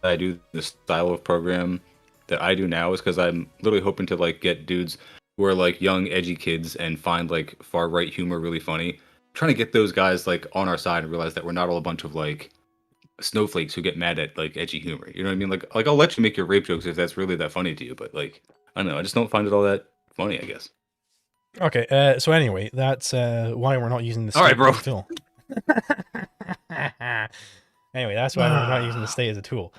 I do the style of program that I do now, is because I'm literally hoping to like get dudes who are like young, edgy kids and find like far right humor really funny. Trying to get those guys like on our side and realize that we're not all a bunch of like snowflakes who get mad at like edgy humor. You know what I mean? Like I'll let you make your rape jokes if that's really that funny to you, but like I don't know, I just don't find it all that funny, I guess. Okay, so anyway, that's why we're not using the state all right, bro. as a tool. Anyway, that's why we're not using the state as a tool.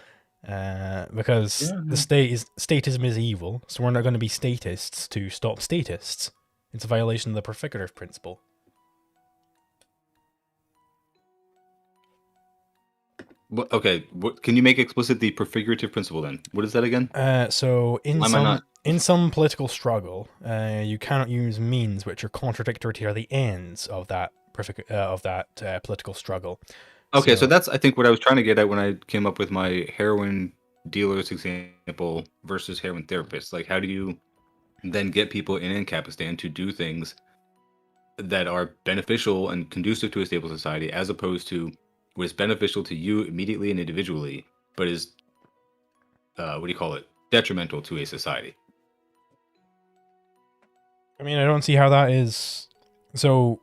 Because the statism is evil, so we're not going to be statists to stop statists. It's a violation of the prefigurative principle. Okay, can you make explicit the prefigurative principle then? What is that again? So in some political struggle, you cannot use means which are contradictory to the ends of that political struggle. Okay, so that's I think what I was trying to get at when I came up with my heroin dealers example versus heroin therapists. Like, how do you then get people in Ancapistan to do things that are beneficial and conducive to a stable society, as opposed to what is beneficial to you immediately and individually, but is detrimental to a society? I mean, I don't see how that is. So,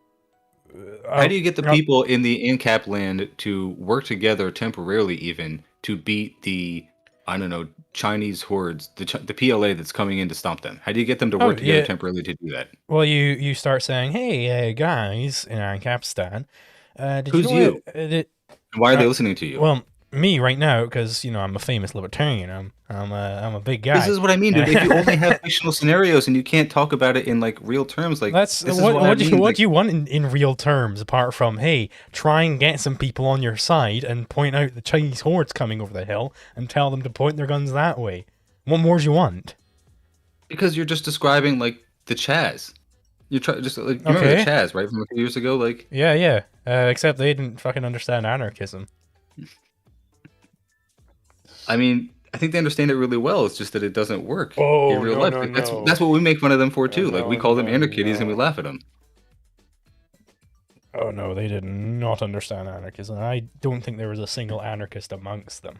how do you get the people in the ANCAP land to work together temporarily, even to beat the, I don't know, Chinese hordes, the PLA that's coming in to stomp them? How do you get them to work together temporarily to do that? Well, you start saying, "Hey, guys in Ancapistan, who's you? Why are they listening to you?" Well, me right now, because I'm a famous libertarian. I'm a big guy. This is what I mean, dude. If you only have fictional scenarios and you can't talk about it in like real terms, like that's what do you want in real terms, apart from, hey, try and get some people on your side and point out the Chinese hordes coming over the hill and tell them to point their guns that way. What more do you want? Because you're just describing like the Chaz. You're just like, you remember the Chaz, right, from a few years ago? Like, yeah. Except they didn't fucking understand anarchism. I mean, I think they understand it really well. It's just that it doesn't work in Oh, real no, life. no, Like, no. that's what we make fun of them for too. Like we No, call them no, anarchists and we no. laugh at them. Oh no, they did not understand anarchism. I don't think there was a single anarchist amongst them.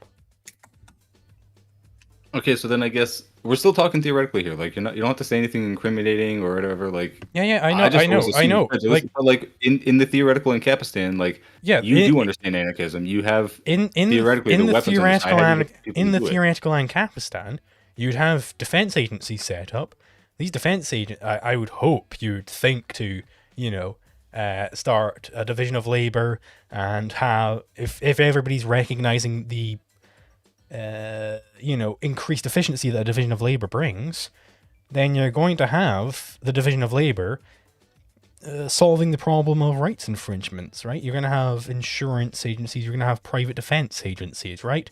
Okay, so then I guess we're still talking theoretically here. Like you don't have to say anything incriminating or whatever. Like Yeah, I I know, just always I assume know. prejudice. Like, But like in the theoretical Ancapistan, like yeah, you do understand anarchism. You have theoretically the in the weapons on your side. How do you get people in to the do it? theoretical Ancapistan, you'd have defense agencies set up. These defense agents, I would hope you'd think to, you know, start a division of labor and have if everybody's recognizing the increased efficiency that a division of labor brings, then you're going to have the division of labor solving the problem of rights infringements, right? You're going to have insurance agencies, you're going to have private defense agencies, right?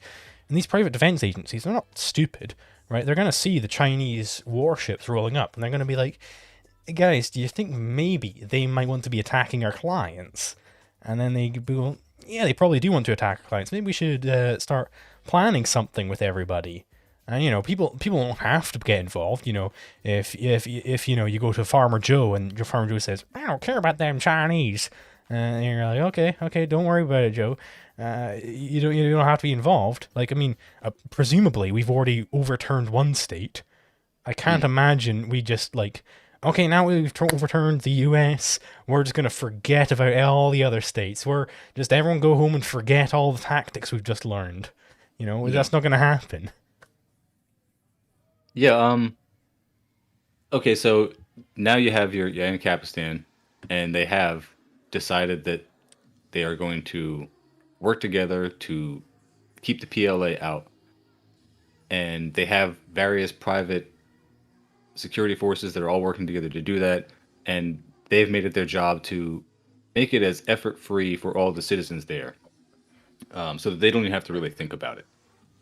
And these private defense agencies, they're not stupid, right? They're going to see the Chinese warships rolling up, and they're going to be like, guys, do you think maybe they might want to be attacking our clients? And then they go, yeah, they probably do want to attack our clients. Maybe we should start planning something with everybody. And people don't have to get involved. If you go to Farmer Joe and your Farmer Joe says, "I don't care about them Chinese," and you're like, okay, don't worry about it, Joe. You don't have to be involved. Like, I mean, presumably we've already overturned one state. I can't imagine we just like, okay, now we've overturned the U.S. We're just gonna forget about all the other states. We're just everyone go home and forget all the tactics we've just learned. That's not gonna happen. Yeah. Okay, so now you have your Ancapistan, and they have decided that they are going to work together to keep the PLA out, and they have various private security forces that are all working together to do that, and they've made it their job to make it as effort-free for all the citizens there, so that they don't even have to really think about it.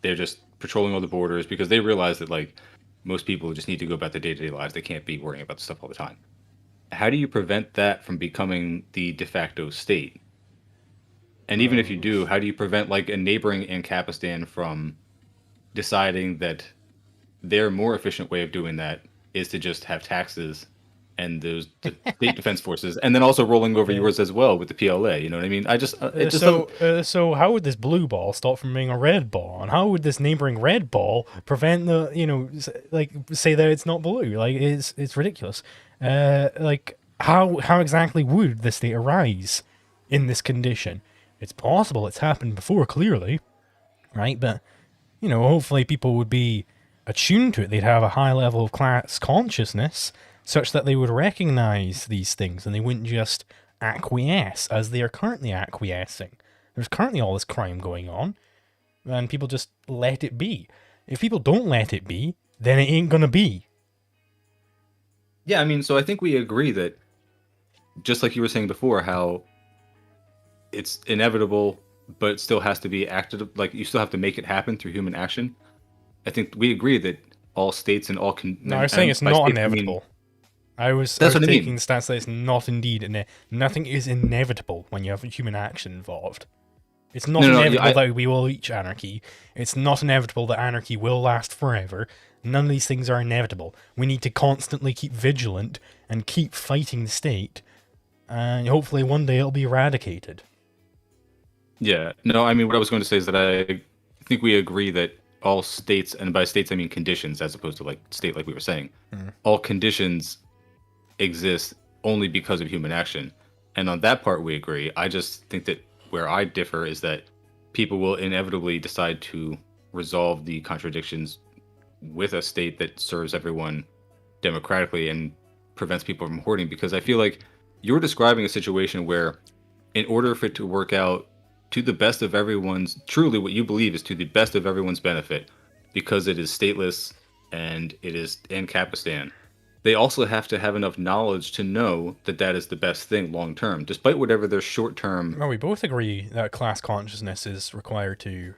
They're just patrolling all the borders because they realize that like most people just need to go about their day-to-day lives. They can't be worrying about stuff all the time. How do you prevent that from becoming the de facto state? And even if you do, how do you prevent like a neighboring Ancapistan from deciding that their more efficient way of doing that is to just have taxes and those state defense forces, and then also rolling over yours as well with the PLA? You know what I mean? It just doesn't. So how would this blue ball stop from being a red ball, and how would this neighboring red ball prevent the say that it's not blue? Like it's ridiculous. Like how exactly would the state arise in this condition? It's possible it's happened before, clearly, right? But hopefully people would be attuned to it. They'd have a high level of class consciousness such that they would recognize these things and they wouldn't just acquiesce as they are currently acquiescing. There's currently all this crime going on, and people just let it be. If people don't let it be, then it ain't gonna be. Yeah, I mean, so I think we agree that, just like you were saying before, how it's inevitable, but it still has to be acted. Like you still have to make it happen through human action. I think we agree that all states and all No, I was saying it's not inevitable. I was taking the stance that it's not indeed nothing is inevitable when you have human action involved. It's not inevitable that we will reach anarchy. It's not inevitable that anarchy will last forever. None of these things are inevitable. We need to constantly keep vigilant and keep fighting the state, and hopefully one day it'll be eradicated. Yeah, no, I mean, what I was going to say is that I think we agree that all states, and by states I mean conditions as opposed to like state, like we were saying, all conditions exist only because of human action. And on that part we agree. I just think that where I differ is that people will inevitably decide to resolve the contradictions with a state that serves everyone democratically and prevents people from hoarding, because I feel like you're describing a situation where in order for it to work out to the best of everyone's, truly what you believe is to the best of everyone's benefit, because it is stateless and it is Ancapistan, they also have to have enough knowledge to know that that is the best thing long term, despite whatever their short term. Well, we both agree that class consciousness is required to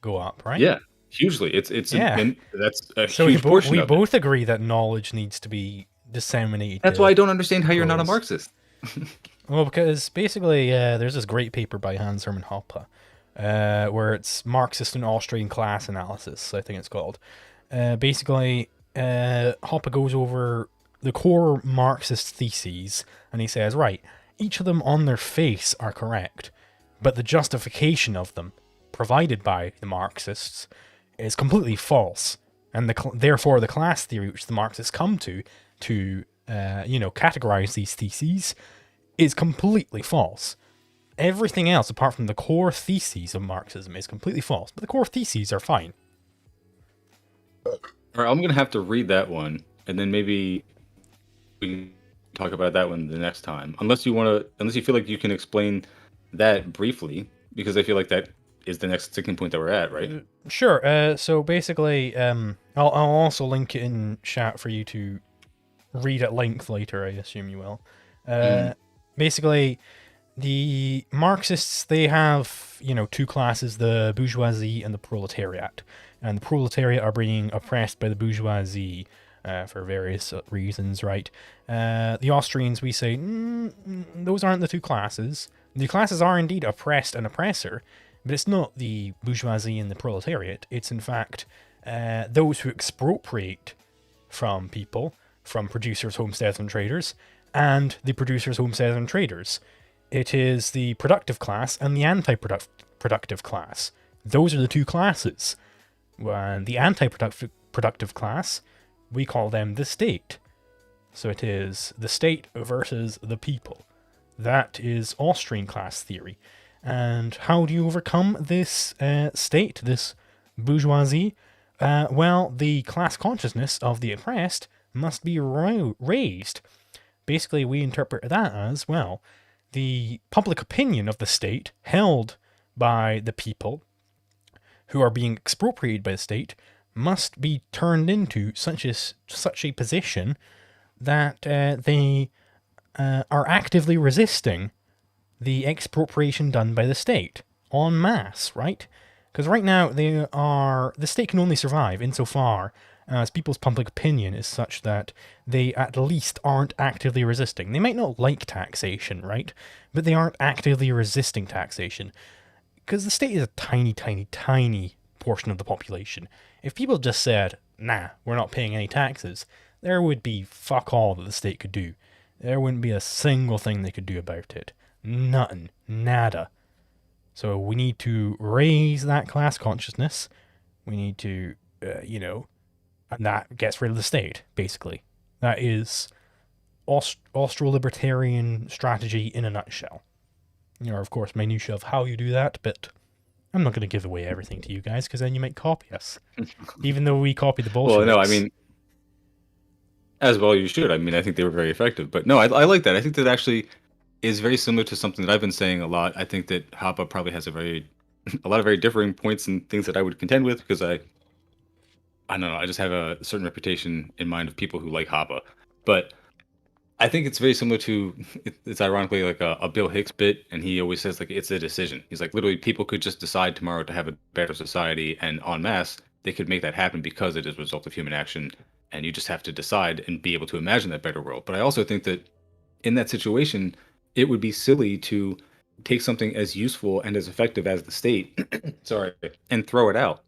go up, right? Yeah, hugely. That's a so huge portion of it. We both agree that knowledge needs to be disseminated. That's why I don't understand how you're not a Marxist. Well, because basically, there's this great paper by Hans-Hermann Hoppe, where it's Marxist and Austrian class analysis, I think it's called. Basically, Hoppe goes over the core Marxist theses, and he says, right, each of them on their face are correct, but the justification of them, provided by the Marxists, is completely false, and therefore the class theory which the Marxists come to categorize these theses is completely false. Everything else, apart from the core theses of Marxism, is completely false, but the core theses are fine. All right, I'm gonna have to read that one, and then maybe we can talk about that one the next time. Unless you feel like you can explain that briefly, because I feel like that is the next sticking point that we're at, right? Sure. So basically, I'll also link it in chat for you to read at length later. I assume you will. Basically, the Marxists, they have, two classes, the bourgeoisie and the proletariat. And the proletariat are being oppressed by the bourgeoisie for various reasons, right? The Austrians, we say, those aren't the two classes. The classes are indeed oppressed and oppressor, but it's not the bourgeoisie and the proletariat. It's, in fact, those who expropriate from people, from producers, homesteads, and traders, and the producers, homesteads, and traders. It is the productive class and the anti-productive class. Those are the two classes. And the anti-productive class, we call them the state. So it is the state versus the people. That is Austrian class theory. And how do you overcome this state, this bourgeoisie? Well, the class consciousness of the oppressed must be raised. Basically, we interpret that as, well, the public opinion of the state held by the people who are being expropriated by the state must be turned into such a position that they are actively resisting the expropriation done by the state en masse, right? Because right now the state can only survive insofar as people's public opinion is such that they at least aren't actively resisting. They might not like taxation, right? But they aren't actively resisting taxation. Because the state is a tiny, tiny, tiny portion of the population. If people just said, nah, we're not paying any taxes, there would be fuck all that the state could do. There wouldn't be a single thing they could do about it. Nothing. Nada. So we need to raise that class consciousness. We need to, and that gets rid of the state, basically. That is Austro-libertarian strategy in a nutshell. Of course, minutiae of how you do that, but I'm not going to give away everything to you guys, because then you might copy us. Even though we copy the bullshit. Well, no, I mean, as well you should. I mean, I think they were very effective. But no, I like that. I think that actually is very similar to something that I've been saying a lot. I think that Hoppe probably has a lot of very differing points and things that I would contend with, because I don't know, I just have a certain reputation in mind of people who like Hoppe. But I think it's very similar to, it's ironically like a Bill Hicks bit, and he always says, like, it's a decision. He's like, literally, people could just decide tomorrow to have a better society, and en masse, they could make that happen because it is a result of human action, and you just have to decide and be able to imagine that better world. But I also think that in that situation, it would be silly to take something as useful and as effective as the state, sorry, and throw it out,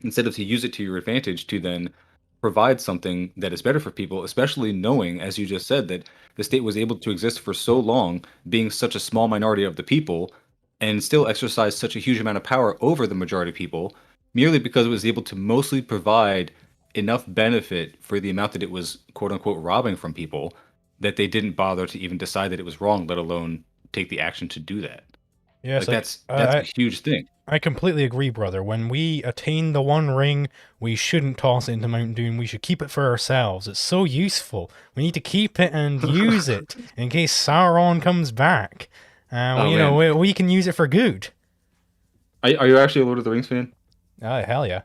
instead of to use it to your advantage to then provide something that is better for people, especially knowing, as you just said, that the state was able to exist for so long, being such a small minority of the people, and still exercise such a huge amount of power over the majority of people, merely because it was able to mostly provide enough benefit for the amount that it was, quote unquote, robbing from people, that they didn't bother to even decide that it was wrong, let alone take the action to do that. Yes, like, that's a huge thing. I completely agree, brother. When we attain the One Ring, we shouldn't toss it into Mount Doom. We should keep it for ourselves. It's so useful. We need to keep it and use it in case Sauron comes back. We can use it for good. Are you actually a Lord of the Rings fan? Hell yeah.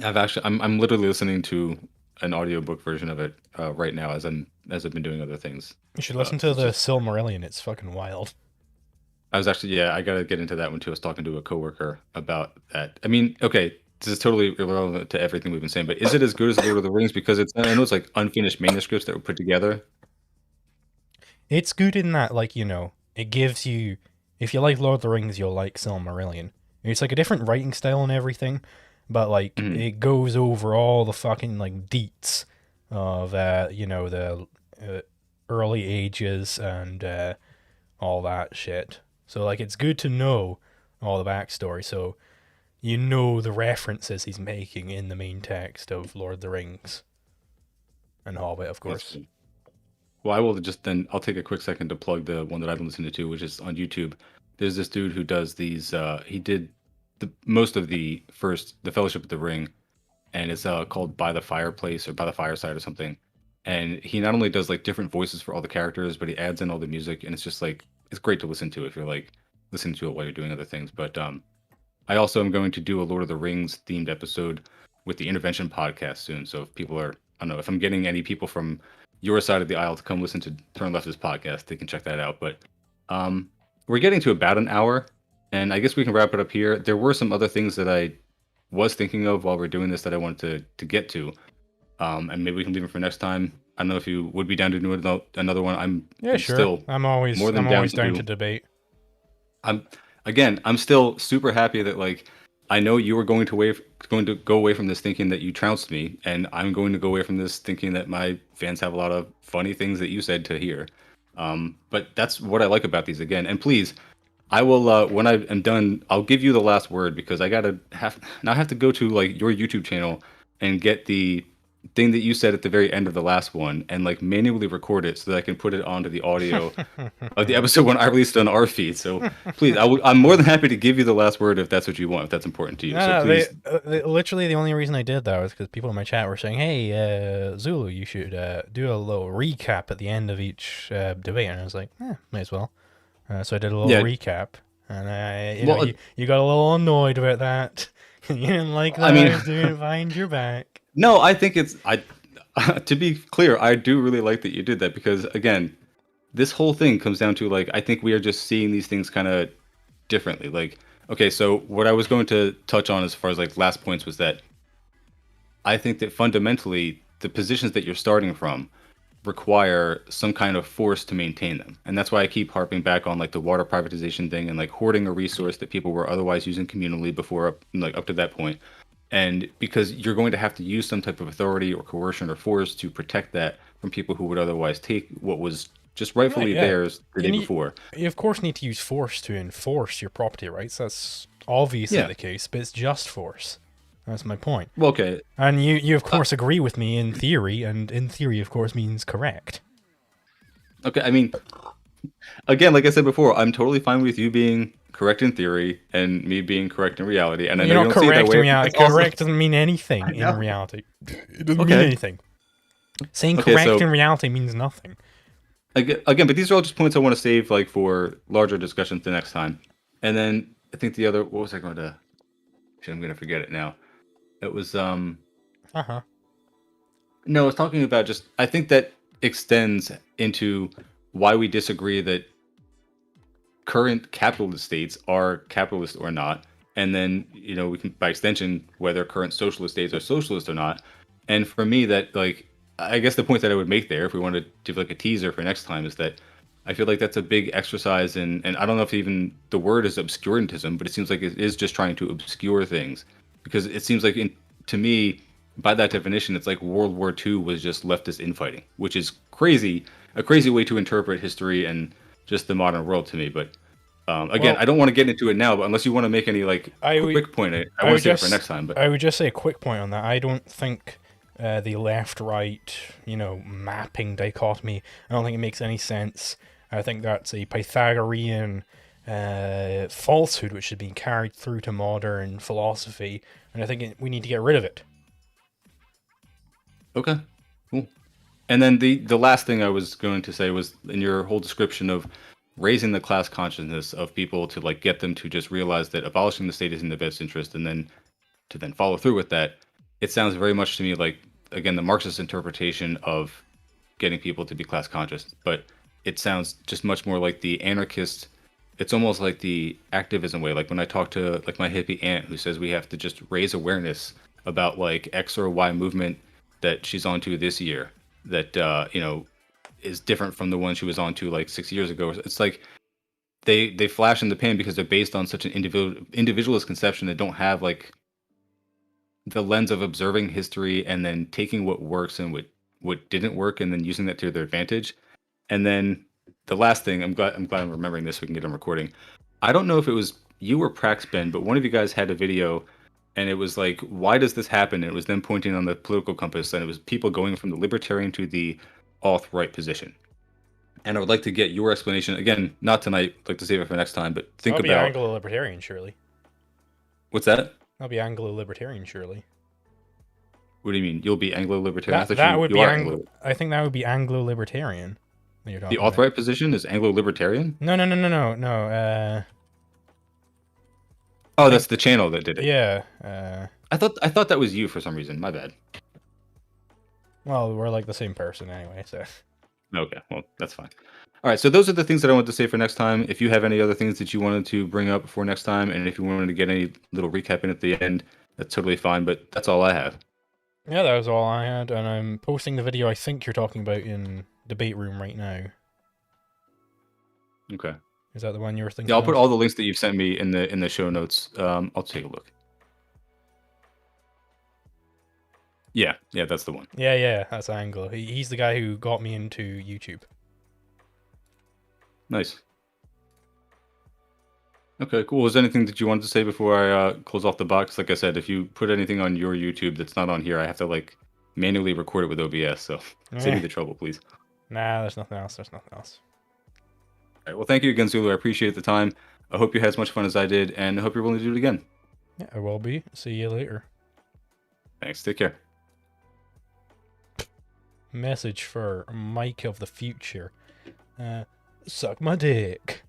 I'm literally listening to an audiobook version of it right now as I've been doing other things. You should listen to the Silmarillion. It's fucking wild. I was actually, I gotta get into that one too. I was talking to a coworker about that. I mean, okay, this is totally irrelevant to everything we've been saying, but is it as good as Lord of the Rings? Because I know it's like unfinished manuscripts that were put together. it's good in that, like, it gives you, if you like Lord of the Rings, you'll like Silmarillion. It's like a different writing style and everything, but like Mhm. it goes over all the fucking like deets of the early ages and all that shit. So like it's good to know all the backstory, so you know the references he's making in the main text of Lord of the Rings and Hobbit, of That's course. cool. Well, I will just then. I'll take a quick second to plug the one that I've been listening to, which is on YouTube. There's this dude who does these. He did the most of the Fellowship of the Ring, and it's called By the Fireplace or By the Fireside or something. And he not only does like different voices for all the characters, but he adds in all the music, and it's just like it's great to listen to if you're like listening to it while you're doing other things. But I also am going to do a Lord of the Rings themed episode with the Intervention podcast soon. So if people are, I don't know, if I'm getting any people from your side of the aisle to come listen to Turn Leftist podcast, they can check that out. But we're getting to about an hour, and I guess we can wrap it up here. There were some other things that I was thinking of while we're doing this that I wanted to get to, and maybe we can leave it for next time. I don't know if you would be down to do another one. Yeah, I'm sure. still I'm always more than I'm down always to down do. to debate. I'm I'm still super happy that like I know you were going to go away from this thinking that you trounced me, and I'm going to go away from this thinking that my fans have a lot of funny things that you said to hear. But that's what I like about these again. And please, I will when I am done, I'll give you the last word because I have to go to like your YouTube channel and get the thing that you said at the very end of the last one and like manually record it so that I can put it onto the audio of the episode when I released it on our feed. So please, I'm more than happy to give you the last word if that's what you want, if that's important to you. So No, please, literally the only reason I did that was because people in my chat were saying, "Hey, Zulu, you should do a little recap at the end of each debate," and I was like, "May as well." So I did a little yeah. recap, and Well, you got a little annoyed about that. You didn't like I that I mean, was doing it behind your back. no, I think it's I. To be clear, I do really like that you did that because again, this whole thing comes down to like I think we are just seeing these things kind of differently. Like, okay, so what I was going to touch on as far as like last points was that I think that fundamentally the positions that you're starting from require some kind of force to maintain them. And that's why I keep harping back on like the water privatization thing and like hoarding a resource that people were otherwise using communally before up to that point. And because you're going to have to use some type of authority or coercion or force to protect that from people who would otherwise take what was just Right? rightfully Yeah. theirs the day before. You of course need to use force to enforce your property rights. That's obviously Yeah. the case, but it's just force. That's my point. Well, okay. And you of course agree with me in theory, and in theory, of course, means correct. Okay. I mean, again, like I said before, I'm totally fine with you being correct in theory and me being correct in reality. And I know You're you not don't see it that correct in way. reality. It's also, Correct doesn't mean anything I in know. reality. It doesn't mean Okay. anything. Saying Okay. correct So in reality means nothing. again, but these are all just points I want to save like for larger discussions the next time. And then I think the other, what was I going to? Shit, I'm going to forget it now. It was Uh huh. no, I was talking about just I think that extends into why we disagree that current capitalist states are capitalist or not, and then we can by extension whether current socialist states are socialist or not. And for me, that like I guess the point that I would make there, if we wanted to do like a teaser for next time, is that I feel like that's a big exercise in, and I don't know if even the word is obscurantism, but it seems like it is just trying to obscure things because it seems like to me by that definition, it's like World War II was just leftist infighting, which is crazy, a crazy way to interpret history and just the modern world to me. But again, Well, I don't want to get into it now, but unless you want to make any like I would, quick point, I I want would to save it for just, next time. But I would just say a quick point on that. I don't think the left-right, mapping dichotomy. I don't think it makes any sense. I think that's a Pythagorean falsehood which has been carried through to modern philosophy, and I think we need to get rid of it. okay, cool. And then the last thing I was going to say was in your whole description of raising the class consciousness of people to like get them to just realize that abolishing the state is in the best interest, and then to then follow through with that. It sounds very much to me like again the Marxist interpretation of getting people to be class conscious, but it sounds just much more like the anarchist. It's almost like the activism way. Like when I talk to like my hippie aunt who says we have to just raise awareness about like X or Y movement that she's onto this year. That is different from the one she was on to like 6 years ago. It's like they flash in the pan because they're based on such an individualist conception that don't have like the lens of observing history and then taking what works and what didn't work and then using that to their advantage. And then the last thing, I'm remembering this so we can get on recording. I don't know if it was you or Prax Ben, but one of you guys had a video and it was like, why does this happen? And it was them pointing on the political compass, and it was people going from the libertarian to the alt-right position. And I would like to get your explanation again, not tonight. I'd like to save it for next time, but think I'll be about Anglo-libertarian, surely. What's that? I'll be Anglo-libertarian, surely. What do you mean? You'll be Anglo-libertarian? That would be I think that would be Anglo-libertarian. The alt-right position is Anglo-libertarian? No. Oh, that's the channel that did it. Yeah. I thought that was you for some reason. My bad. Well, we're like the same person anyway, so. Okay, well, that's fine. All right, so those are the things that I wanted to say for next time. If you have any other things that you wanted to bring up for next time, and if you wanted to get any little recap in at the end, that's totally fine, but that's all I have. Yeah, that was all I had, and I'm posting the video I think you're talking about in Debate Room right now. Okay. Is that the one you were thinking? Yeah, I'll put all the links that you've sent me in the show notes. I'll take a look. Yeah, that's the one. Yeah, that's Anglo. He's the guy who got me into YouTube. Nice. Okay, cool. Was there anything that you wanted to say before I close off the box? Like I said, if you put anything on your YouTube that's not on here, I have to like manually record it with OBS. So save me the trouble, please. Nah, there's nothing else. All right. Well, thank you again, Zulu. I appreciate the time. I hope you had as much fun as I did, and I hope you're willing to do it again. Yeah, I will be. See you later. Thanks. Take care. Message for Mike of the future. Suck my dick.